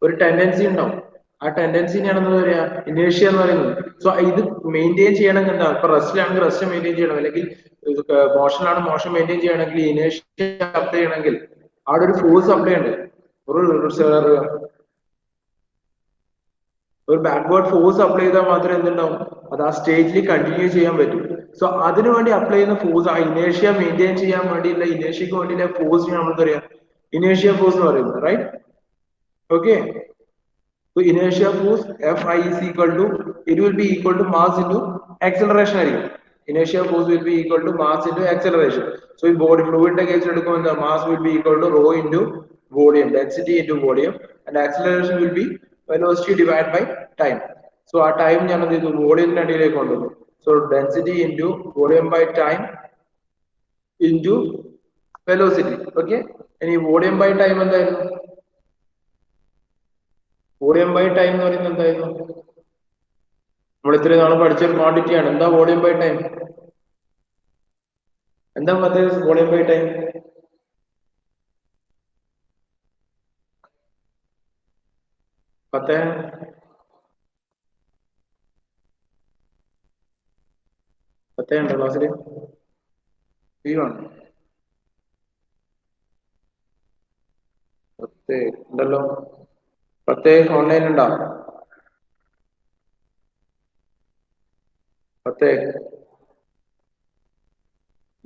ഒരു ടെൻഡൻസി ഉണ്ടാവും. ആ ടെൻഡൻസിനെയാണ് എന്താ പറയാ ഇനേഷ്യ എന്ന് പറയുന്നത്. സോ ഇത് മെയിൻറ്റെയിൻ ചെയ്യണമെങ്കിൽ എന്താ, ഇപ്പൊ റെസ്റ്റിലാണെങ്കിൽ റെസ്റ്റ് മെയിൻറ്റെയിൻ ചെയ്യണം, അല്ലെങ്കിൽ മോഷനിലാണ് മോഷൻ മെയിൻറ്റെയിൻ ചെയ്യണമെങ്കിൽ ഇനേഷ്യ അപ്ലൈ ചെയ്യണമെങ്കിൽ അവിടെ ഒരു ഫോഴ്സ് അപ്ലൈ ഉണ്ട്. ഒരു ബാക്ക്വേർഡ് ഫോഴ്സ് അപ്ലൈ ചെയ്താൽ മാത്രമേ എന്തുണ്ടാവും, അത് ആ സ്റ്റേജിൽ കണ്ടിന്യൂ ചെയ്യാൻ പറ്റും. സോ അതിനു വേണ്ടി അപ്ലൈ ചെയ്യുന്ന ഫോഴ്സ്, ആ ഇനേഷ്യ മെയിൻറ്റെയിൻ ചെയ്യാൻ വേണ്ടിയുള്ള ഇനേഷ്യക്ക് വേണ്ടിയുള്ള ഫോഴ്സിന് നമ്മൾ പറയാം ഇനേഷ്യ ഫോഴ്സ് എന്ന് പറയുന്നത്. Right? Okay. So inertia force Fi is equal to, it will be equal to mass into acceleration ആയിരിക്കും. Inertia force will be equal to mass into acceleration. So ഈ body fluid ന്റെ കേസിൽ എടുക്കുമ്പോൾ എന്താ, mass will be equal to rho into volume, density into volume, and acceleration will be velocity divided by time. So ആ time ഞാൻ എന്ത് ചെയ്തു, വോളിയത്തിന്റെ അടിയിലേക്ക് കൊണ്ടുവന്നു. So density into volume by time into velocity. Okay. ഇനി volume by time എന്തായിരുന്നു? Volume by time എന്ന് പറയുന്നത് എന്തായിരുന്നു? നമ്മൾ ഇത്രയും നാളെ പഠിച്ചൊരു ക്വാണ്ടിറ്റി ആണ്. എന്താ വോളിയം ബൈ ടൈം? എന്താ വോളിയം ബൈ ടൈം? പത്തേ ഉണ്ടോ ക്ലാസ്സിൽ? ലീവാണ്. 10 ഉണ്ടല്ലോ. 10 ഓൺലൈൻ ഉണ്ടോ? 10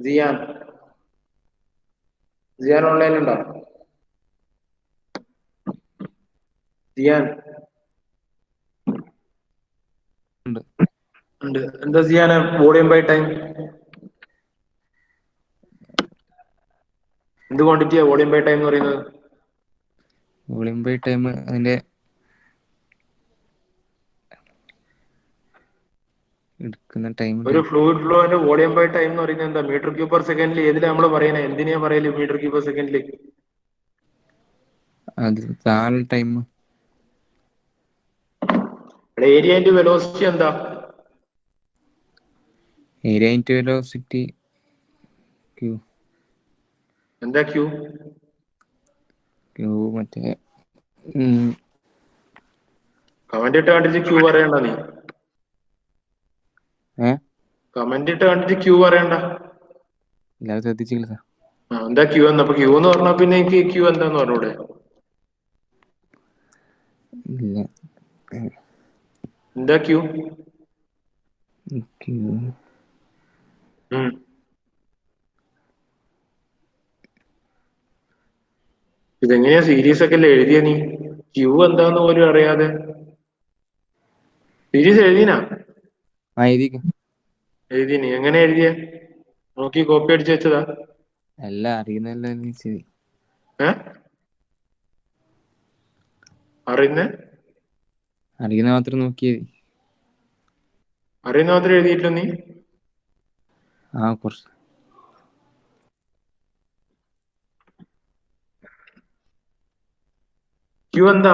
ജിയാൻ ഓൺലൈൻ ഉണ്ടോ? ജിയാൻ ഉണ്ട്. എന്താ ജിയാൻ വോളിയം ബൈ ടൈം? എന്ത് ക്വാണ്ടിറ്റിയാ വോളിയം ബൈ ടൈം എന്ന് പറയുന്നത്? വോളിയം ബൈ ടൈം അതിന്റെ എടുക്കുന്ന ടൈം. ഒരു ഫ്ലൂയിഡ് ഫ്ലോന്റെ വോളിയം ബൈ ടൈം എന്ന് പറയുന്നത് എന്താ? മീറ്റർ ക്യൂബ് പെർ സെക്കൻഡിൽ ഏതിനാ നമ്മൾ പറയുന്നത്? എന്തിനാ പറയല് മീറ്റർ ക്യൂബ് പെർ സെക്കൻഡിൽ? അത് താഴെ ടൈം. ഏരിയ ഇൻറ്റു വെലോസിറ്റി എന്താ? Area into velocity Q. എന്താ ക്യൂ? ക്യൂ മറ്റേ കമന്റ് ഇട്ട് കണ്ടിട്ട് ക്യൂ പറയണ്ട നീ. കമന്റ് ഇട്ട് കണ്ടിട്ട് ക്യൂ പറയണ്ട. എല്ലാവരും ശ്രദ്ധിച്ചില്ല സാർ. എന്താ ക്യൂ എന്ന്? അപ്പൊ ക്യൂ എന്ന് പറഞ്ഞാ പിന്നെ എനിക്ക് ക്യൂ എന്താന്ന് പറഞ്ഞൂടെ? ഇല്ല. എന്താ ക്യൂ? ക്യൂ ഇതെങ്ങനെയാ സീരീസ് ഒക്കെ അല്ലേ എഴുതിയ നീ? ക്യൂ എന്താന്ന് പോലും അറിയാതെ സീരീസ് എഴുതിനാ? എഴുതിനി. എങ്ങനെ എഴുതിയ? നോക്കി കോപ്പി അടിച്ച് വെച്ചതാ? അല്ല, അറിയുന്നല്ല. അറിയുന്ന മാത്രം നോക്കിയത്. അറിയുന്ന മാത്രം എഴുതിയിട്ടില്ല നീ? കുറച്ച്. ക്യൂ എന്താ?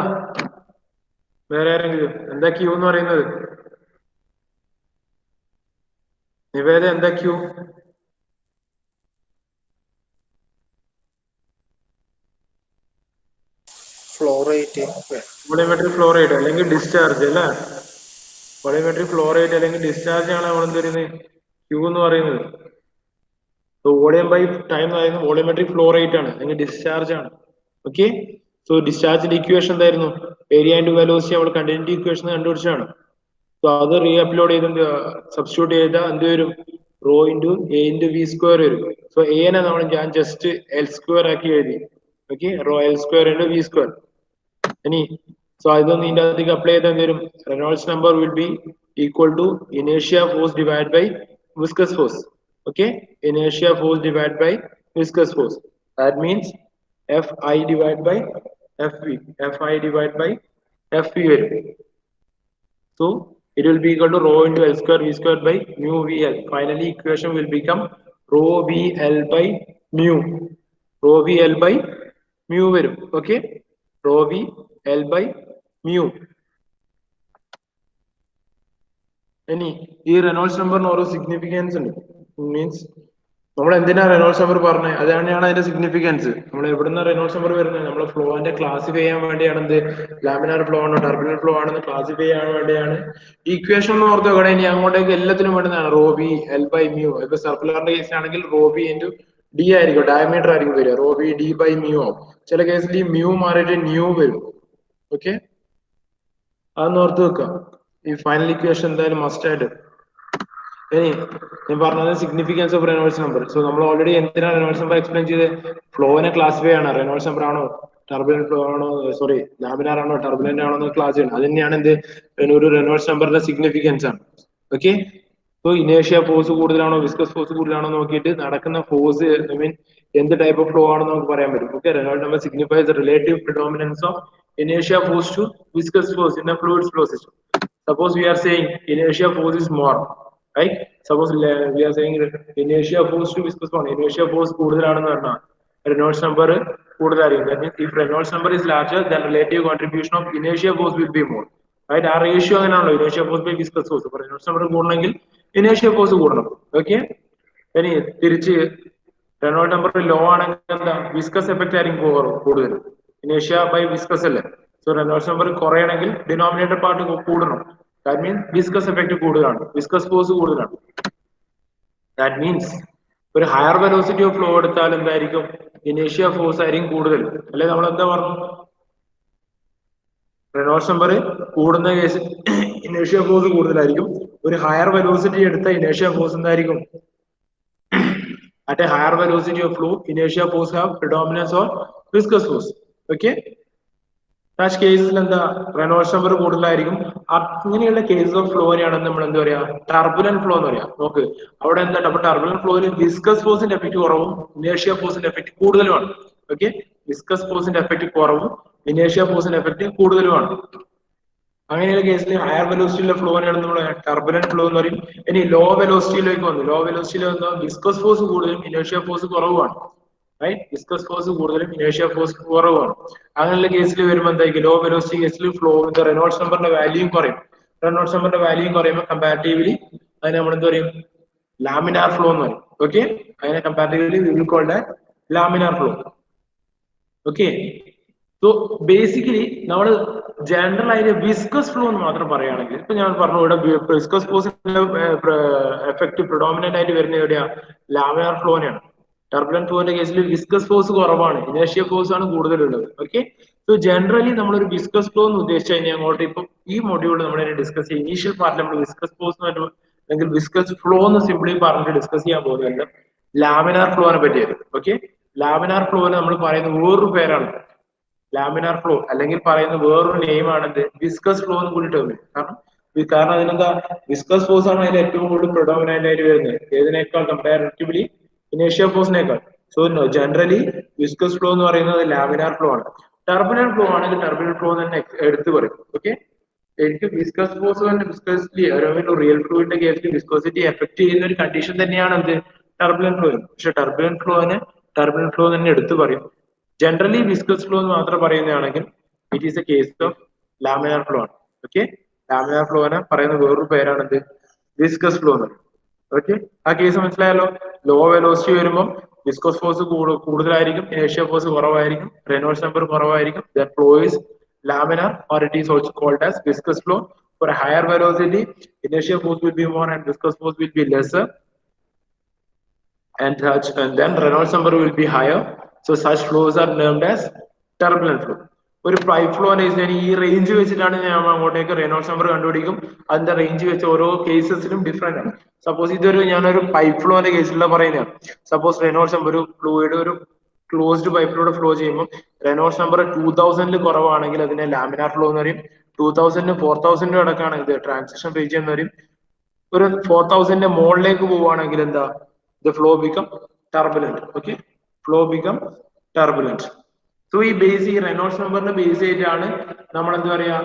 വേറെ ആരെങ്കിലും എന്താ ക്യൂ എന്ന് പറയുന്നത്? നിവേദ എന്താ ക്യൂ? വോളിയോമെട്രിക് ഫ്ലോ റേറ്റ് അല്ലെങ്കിൽ ഡിസ്ചാർജ് അല്ലേ? വോളിയോമെട്രിക് ഫ്ലോ റേറ്റ് അല്ലെങ്കിൽ ഡിസ്ചാർജ് ആണ് നമ്മൾ എന്ത് പറയുന്നത്? ക്യൂ എന്ന് പറയുന്നത്. വോളിയം ബൈ ടൈം എന്ന് പറയുന്നത് വോളിയോമെട്രിക് ഫ്ലോ റേറ്റ് ആണ് അല്ലെങ്കിൽ ഡിസ്ചാർജ് ആണ്. ഓക്കെ. സോ ഡിസ്ചാർജിന്റെ ഇക്വേഷൻ എന്തായിരുന്നു? ഏരിയ ഇൻറ്റു വെലോസിറ്റി നമ്മൾ കണ്ടിന്യൂറ്റി ഇക്വേഷൻ കണ്ടുപിടിച്ചാണ്. സോ അത് റീ അപ്ലോഡ് ചെയ്ത് സബ്സ്റ്റിറ്റ്യൂട്ട് ചെയ്താൽ എന്ത് വരും? Rho into A into V square വരും. സോ എനെ ഞാൻ ജസ്റ്റ് എൽ സ്ക്വയർ ആക്കി എഴുതി. Okay. Rho L square into V square. ഇനി സോ ഇതൊന്നും ഇതിന്റെ അകത്തേക്ക് അപ്ലൈ ചെയ്താൽ എന്ത് വരും? Reynolds number will be equal to ഇനേഷ്യ force divide by viscous force. Okay. ഇനേഷ്യ force divide by viscous force. That means Fi divided by Fv. Fi divided by Fv വരും. So it will be equal to rho into L square V square by mu VL. Finally equation will become rho VL by mu. Rho VL by mu വരും. Okay. rho v L by mu. ഇനി ഈ Reynolds നമ്പറിന് ഓരോ significance ഉണ്ട്. Means നമ്മൾ എന്തിനാ Reynolds number പറഞ്ഞത്? അത് തന്നെയാണ് അതിന്റെ സിഗ്നിഫിക്കൻസ്. നമ്മൾ എവിടുന്ന റെനോൾഡ്സ് നമ്പർ വരുന്നത്? നമ്മളെ ഫ്ലോന്റെ ക്ലാസിഫൈ ചെയ്യാൻ വേണ്ടിയാണ്. എന്ത് ലാമിനാർ ഫ്ലോ ആണോ ടർബുലന്റ് ഫ്ലോ ആണെന്ന് ക്ലാസിഫൈ ചെയ്യാൻ വേണ്ടിയാണ്. ഇക്വേഷൻ എന്ന് ഓർത്ത് വെക്കണേ. ഇനി അങ്ങോട്ടേക്ക് എല്ലാത്തിനും വേണ്ടതാണ് rho B L by mu. ഇപ്പൊ സർക്കുലറിന്റെ കേസ് ആണെങ്കിൽ റോ ബി ഇൻറ്റു ഡി ആയിരിക്കും, ഡയമീറ്റർ ആയിരിക്കും വരിക. Rho B D by mu ആവും. ചില കേസിൽ ഈ മ്യൂ മാറിയിട്ട് ന്യൂ വരും. ഓക്കെ, അതൊന്ന് ഓർത്ത് വെക്കാം. ഈ ഫൈനൽ ഇക്വേഷൻ എന്തായാലും മസ്റ്റ് ആയിട്ട്. ഇനി ഞാൻ പറഞ്ഞത് significance of Reynolds number. So നമ്മൾ ഓൾറെഡി എന്തിനാണ് റെനോൾഡ്സ് നമ്പർ എക്സ്പ്ലെയിൻ ചെയ്ത്? ഫ്ലോനെ ക്ലാസിഫൈ ആണ്. റെനോൾഡ്സ് നമ്പർ ആണോ ടർബുലന്റ് ഫ്ലോ ആണോ, സോറി ലാമിനാർ ആണോ ടർബുലന്റ് ആണോ എന്ന് ക്ലാസ് ചെയ്യണം. അത് തന്നെയാണ് എന്ത് ഒരു റെനോൾഡ്സ് നമ്പറിന്റെ സിഗ്നിഫിക്കൻസ് ആണ്. ഓക്കെ, സോ ഇനേഷ്യ ഫോഴ്സ് കൂടുതലാണോ വിസ്കസ് ഫോഴ്സ് കൂടുതലാണോ നോക്കിയിട്ട് നടക്കുന്ന ഫോഴ്സ് ഐ മീൻ എന്ത് ടൈപ്പ് ഓഫ് ഫ്ലോ ആണെന്ന് നമുക്ക് പറയാൻ പറ്റും. Okay, Reynolds number signifies the relative predominance of inertia force to viscous force in a fluid flow system. Suppose we are saying inertia force is more, right? Suppose we are saying inertia force to viscous force, inertia force കൂടുതലാണെന്ന് പറഞ്ഞാൽ Reynolds number കൂടുതലായിരിക്കും. That means if Reynolds number is larger, then relative contribution of inertia force will be more, right? ആ ratio അങ്ങനെയാണല്ലോ, inertia force by viscous force. അപ്പോൾ Reynolds number കൂടണമെങ്കിൽ inertia force കൂടണം. Okay, ഇനി തിരിച്ച് Reynolds number law ആണെങ്കിൽ എന്താ viscous effect ആയിരിക്കും കൂടുതൽ. ഇനേഷ്യ ബൈ വിസ്കസ് അല്ലേ. സോ റെനോൾഡ്സ് നമ്പർ കുറയണമെങ്കിൽ ഡിനോമിനേറ്റർ പാർട്ട് കൂടണം. ദാറ്റ് മീൻസ് വിസ്കസ് എഫക്റ്റ് കൂടുതലാണ്, വിസ്കസ് ഫോഴ്സ് കൂടുതലാണ്. ദാറ്റ് മീൻസ് ഒരു ഹയർ വെലോസിറ്റി ഓഫ് ഫ്ലോ എടുത്താൽ എന്തായിരിക്കും? ഇനേഷ്യ ഫോഴ്സ് ആയിരിക്കും കൂടുതൽ. അല്ലെ നമ്മൾ എന്താ പറഞ്ഞു? റെനോൾഡ്സ് നമ്പർ കൂടുന്ന കേസിൽ ഇനേഷ്യ ഫോഴ്സ് കൂടുതലായിരിക്കും. ഒരു ഹയർ വെലോസിറ്റി എടുത്ത ഇനേഷ്യ ഫോഴ്സ് എന്തായിരിക്കും? At a higher velocity of flow, inertia force have predominance of viscous force. Okay, such cases എന്താ റെനോൾഡ്സ് നമ്പർ കൂടുതലായിരിക്കും. അങ്ങനെയുള്ള കേസസ് ഓഫ് ഫ്ലോനെയാണ് നമ്മൾ എന്താ പറയാ ടർബുലന്റ് ഫ്ലോ എന്ന് പറയാം. നോക്ക് അവിടെ എന്താ ടർബുലന്റ് ഫ്ലോയിൽ വിസ്കസ് ഫോഴ്സിന്റെ എഫക്ട് കുറവും ഇനേഷ്യ ഫോഴ്സിന്റെ എഫക്ട് കൂടുതലുമാണ്. ഓക്കെ, വിസ്കസ് ഫോഴ്സിന്റെ എഫക്ട് കുറവും ഇനേഷ്യ ഫോഴ്സിന്റെ എഫക്ട് കൂടുതലുമാണ്. അങ്ങനെയുള്ള കേസിൽ ഹയർ വെലോസിറ്റിയിലെ ഫ്ലോനെയാണ് നമ്മൾ ടർബുലന്റ് ഫ്ലോ എന്ന് പറയും. ഇനി ലോ വെലോസിറ്റിയിലേക്ക് വന്നു. ലോ വെലോസിറ്റിയിൽ വന്ന വിസ്കസ് ഫോഴ്സ് കൂടുതലും ഇനേഷ്യ ഫോഴ്സ് കുറവാണ്. റൈറ്റ്, വിസ്കസ് ഫോഴ്സ് കൂടുതലും ഇനേഷ്യ ഫോഴ്സ് കുറവാണ്. അങ്ങനെയുള്ള കേസിൽ വരുമ്പോൾ എന്തായിരിക്കും? ലോ വെലോസിറ്റി കേസിൽ ഫ്ലോ റെനോൾഡ്സ് നമ്പറിന്റെ വാല്യൂയും കുറയും. റെനോൾഡ്സ് നമ്പറിന്റെ വാല്യൂയും കുറയുമ്പോൾ കമ്പാരിറ്റീവ്ലി അതിനെ നമ്മൾ എന്ത് പറയും? ലാമിനാർ ഫ്ലോ എന്ന് പറയും. ഓക്കെ, അതിനെ comparatively we will call that laminar flow. Okay, so basically നമ്മൾ ജനറൽ ആയിട്ട് വിസ്കസ് ഫ്ലോ എന്ന് മാത്രം പറയുകയാണെങ്കിൽ, ഇപ്പൊ ഞാൻ പറഞ്ഞു ഇവിടെ വിസ്കസ് ഫോഴ്സിന്റെ എഫക്ട് പ്രിഡോമിനന്റ് ആയിട്ട് വരുന്ന എവിടെയാ? ലാമിനാർ ഫ്ലോനെയാണ്. ടർബുലന്റ് ഫ്ലോന്റെ കേസിൽ വിസ്കസ് ഫോഴ്സ് കുറവാണ്, ഇനേഷ്യ ഫോഴ്സ് ആണ് കൂടുതലുള്ളത്. ഓക്കെ, സോ ജനറലി നമ്മളൊരു വിസ്കസ് ഫ്ലോ എന്ന് ഉദ്ദേശിച്ചു കഴിഞ്ഞാൽ അങ്ങോട്ട് ഇപ്പം ഈ മൊഡ്യൂൾ നമ്മൾ ഡിസ്കസ് ചെയ്യും. ഇനീഷ്യൽ പാർട്ടിൽ നമ്മൾ വിസ്കസ് ഫോഴ്സ് അല്ലെങ്കിൽ വിസ്കസ് ഫ്ലോ എന്ന് സിംപ്ലി പറഞ്ഞിട്ട് ഡിസ്കസ് ചെയ്യാൻ പോകുന്നത് ലാമിനാർ ഫ്ലോനെ പറ്റിയായിരുന്നു. ഓക്കെ, ലാമിനാർ ഫ്ലോനെ നമ്മൾ പറയുന്ന വേറൊരു പേരാണ് ലാമിനാർ ഫ്ലോ, അല്ലെങ്കിൽ പറയുന്ന വേറൊരു നെയിം ആണെന്ത്? വിസ്കസ് ഫ്ലോ എന്ന് കൂടി ടേം. കാരണം അതിനെന്താ വിസ്കസ് ഫോഴ്സ് ആണ് അതിൽ ഏറ്റവും കൂടുതൽ പ്രൊഡോമിനന്റ് ആയിട്ട് വരുന്നത്. ഏതിനേക്കാൾ? കമ്പാരിറ്റീവ്ലി ഇനേഷ്യ ഫോഴ്സിനേക്കാൾ. സോ ജനറലി വിസ്കസ് ഫ്ലോ എന്ന് പറയുന്നത് ലാമിനാർ ഫ്ലോ ആണ്. ടർബുലന്റ് ഫ്ലോ ആണെങ്കിൽ ടർബുലന്റ് ഫ്ലോ തന്നെ എടുത്തു പറയും. ഓക്കെ, എനിക്ക് വിസ്കസ് ഫോഴ്സ് തന്നെ വിസ്കോസിറ്റി റിയൽ ഫ്ലൂയിഡിന്റെ കേസിൽ വിസ്കോസിറ്റി എഫക്ട് ചെയ്യുന്ന ഒരു കണ്ടീഷൻ തന്നെയാണ് എന്ത്? Turbulent flow. പക്ഷെ ടർബുലന്റ് ഫ്ലോ തന്നെ എടുത്തു പറയും. ജനറലി വിസ്കസ് ഫ്ലോ എന്ന് മാത്രം പറയുന്നതാണെങ്കിൽ it is a case of laminar flow ആണ്. ഓക്കെ, ലാമിനാർ ഫ്ലോനെ പറയുന്ന വേറൊരു പേരാണ് എന്ത്? വിസ്കസ് ഫ്ലോ എന്ന് പറയും. ഓക്കെ, ആ കേസ് മനസ്സിലായല്ലോ. ലോ വെലോസിറ്റി വരുമ്പോൾ വിസ്കോസ് ഫോഴ്സ് കൂടുതലായിരിക്കും, ഇനേഷ്യ ഫോഴ്സ് കുറവായിരിക്കും, റെനോൾഡ്സ് നമ്പർ കുറവായിരിക്കും. That flow is laminar, or it is also called as viscous flow. For a higher velocity, inertial force will be more and viscous force will be lesser, and then Reynolds number will be higher. So such flows are termed as turbulent flow. ഒരു pipe flow ഈ range വെച്ചിട്ടാണ് ഞാൻ അങ്ങോട്ടേക്ക് Reynolds number കണ്ടുപിടിക്കും. അതിന്റെ range വെച്ച് ഓരോ കേസസിലും different ആണ്. സപ്പോസ് ഞാനൊരു പൈപ്പ് ഫ്ലോന്റെ കേസിലുള്ള പറയുന്നതാണ്. സപ്പോസ് റെനോൾഡ്സ് നമ്പർ ഒരു ഫ്ലൂയിഡ് ഒരു ക്ലോസ്ഡ് പൈപ്പിലൂടെ ഫ്ലോ ചെയ്യുമ്പോൾ റെനോൾഡ്സ് നമ്പർ 2000 കുറവാണെങ്കിൽ അതിനെ ലാമിനാർ ഫ്ലോ എന്ന് പറയും. 2000 4000 അടക്കാണെങ്കിൽ ട്രാൻസിഷൻ റീജിയൻ എന്ന് പറയും. ഒരു 4000 മുകളിലേക്ക് പോവുകയാണെങ്കിൽ എന്താ? The flow become turbulent. Okay, flow become turbulent. So ഈ റെനോൾഡ്സ് നമ്പറിന്റെ ബേസ് ചെയ്തിട്ടാണ് നമ്മൾ എന്താ പറയാ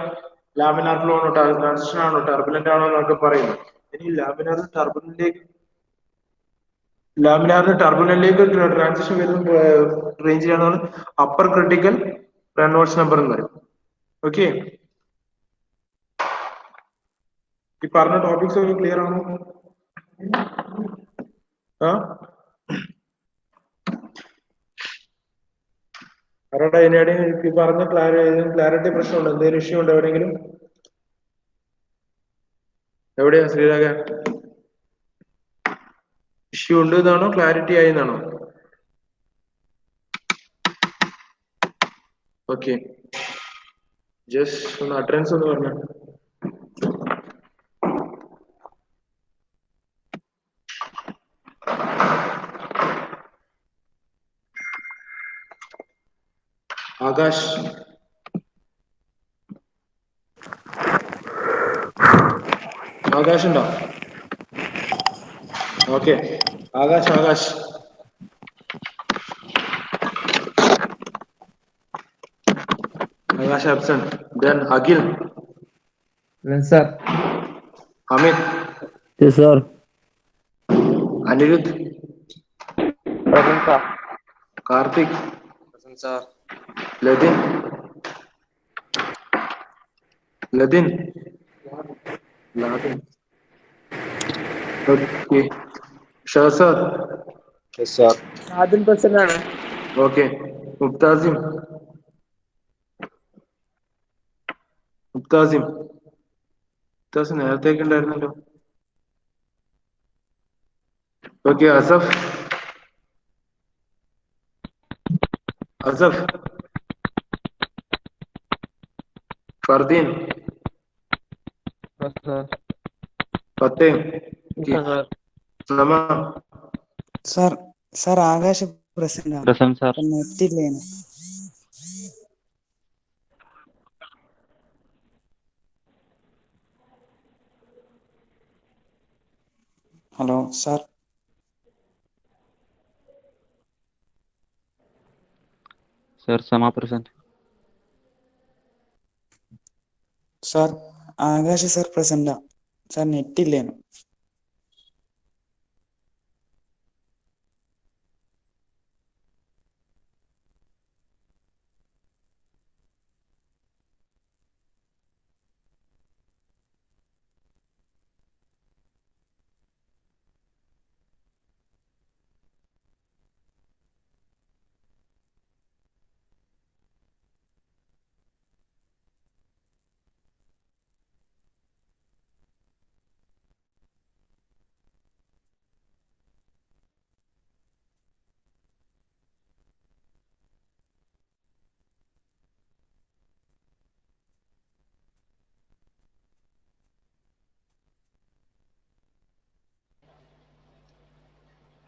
ലാമിനാർ ഫ്ലോ ആണോ ട്രാൻസിഷൻ ആണോ ടർബുലന്റ് ആണോ എന്നൊക്കെ പറയുന്നത്. ഇനി ലാമിനാറിന് ടർബുലന്റിലേക്ക് ട്രാൻസിഷൻ വരുന്ന റേഞ്ചിലാണ് അപ്പർ ക്രിട്ടിക്കൽ റെനോൾഡ്സ് നമ്പർ എന്ന് പറയും. ഓക്കെ, ഈ പറഞ്ഞ ടോപ്പിക്സ് ഒക്കെ ക്ലിയർ ആണോ? ആ ആരോടെ ഇതിനിടയിൽ ഈ പറഞ്ഞ ക്ലാരിറ്റി പ്രശ്നമുണ്ടോ? എന്തെങ്കിലും ഇഷ്യൂ ഉണ്ടോ എവിടെയെങ്കിലും? എവിടെയാ ശ്രീരാഗ? ഇഷ്യൂ ഉണ്ട് എന്നാണോ ക്ലാരിറ്റി ആയി എന്നാണോ? ഓക്കെ, ജസ്റ്റ് ഒന്ന് അഡ്രൻസ് ഒന്ന് പറഞ്ഞു. ആകാശ്, ആകാശ് ഉണ്ടോ? Okay, Akash Akash Akash absent. Then Akhil, sir. Amit, Yes, sir. Anirudh, Present, sir. Karthik, Present, sir. Ladin, Ladin, Ladin. Okay, Shahzad. Yes, sir. ആദ്യം പ്രസന്റ് ആണ്. Okay, Mubtazim, Mubtazim, Mubtazim നേരത്തേക്ക് ഉണ്ടായിരുന്നല്ലോ. ഓക്കെ, അസഫ്, അസഫ്, ഫർദീൻ, ഫത്തേം, നമ. സാർ ആകാശ് പ്രസന്റ് ആണ്. Present sir. നെറ്റില്ലേന്. Hello sir. Sir സമ present. Sir Akash sir പ്രസന്റാ. സാർ നെറ്റില്ലേനു.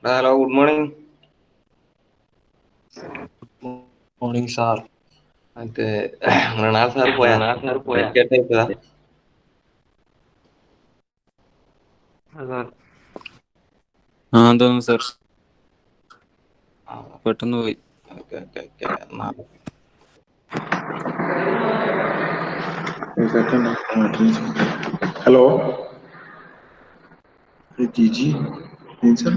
Hello, good morning. Morning, sir. മറ്റേ മൃണാൽ സാർ പോയാ? തോന്നുന്നു സർ, പെട്ടെന്ന് പോയി. Hello Jiji, sir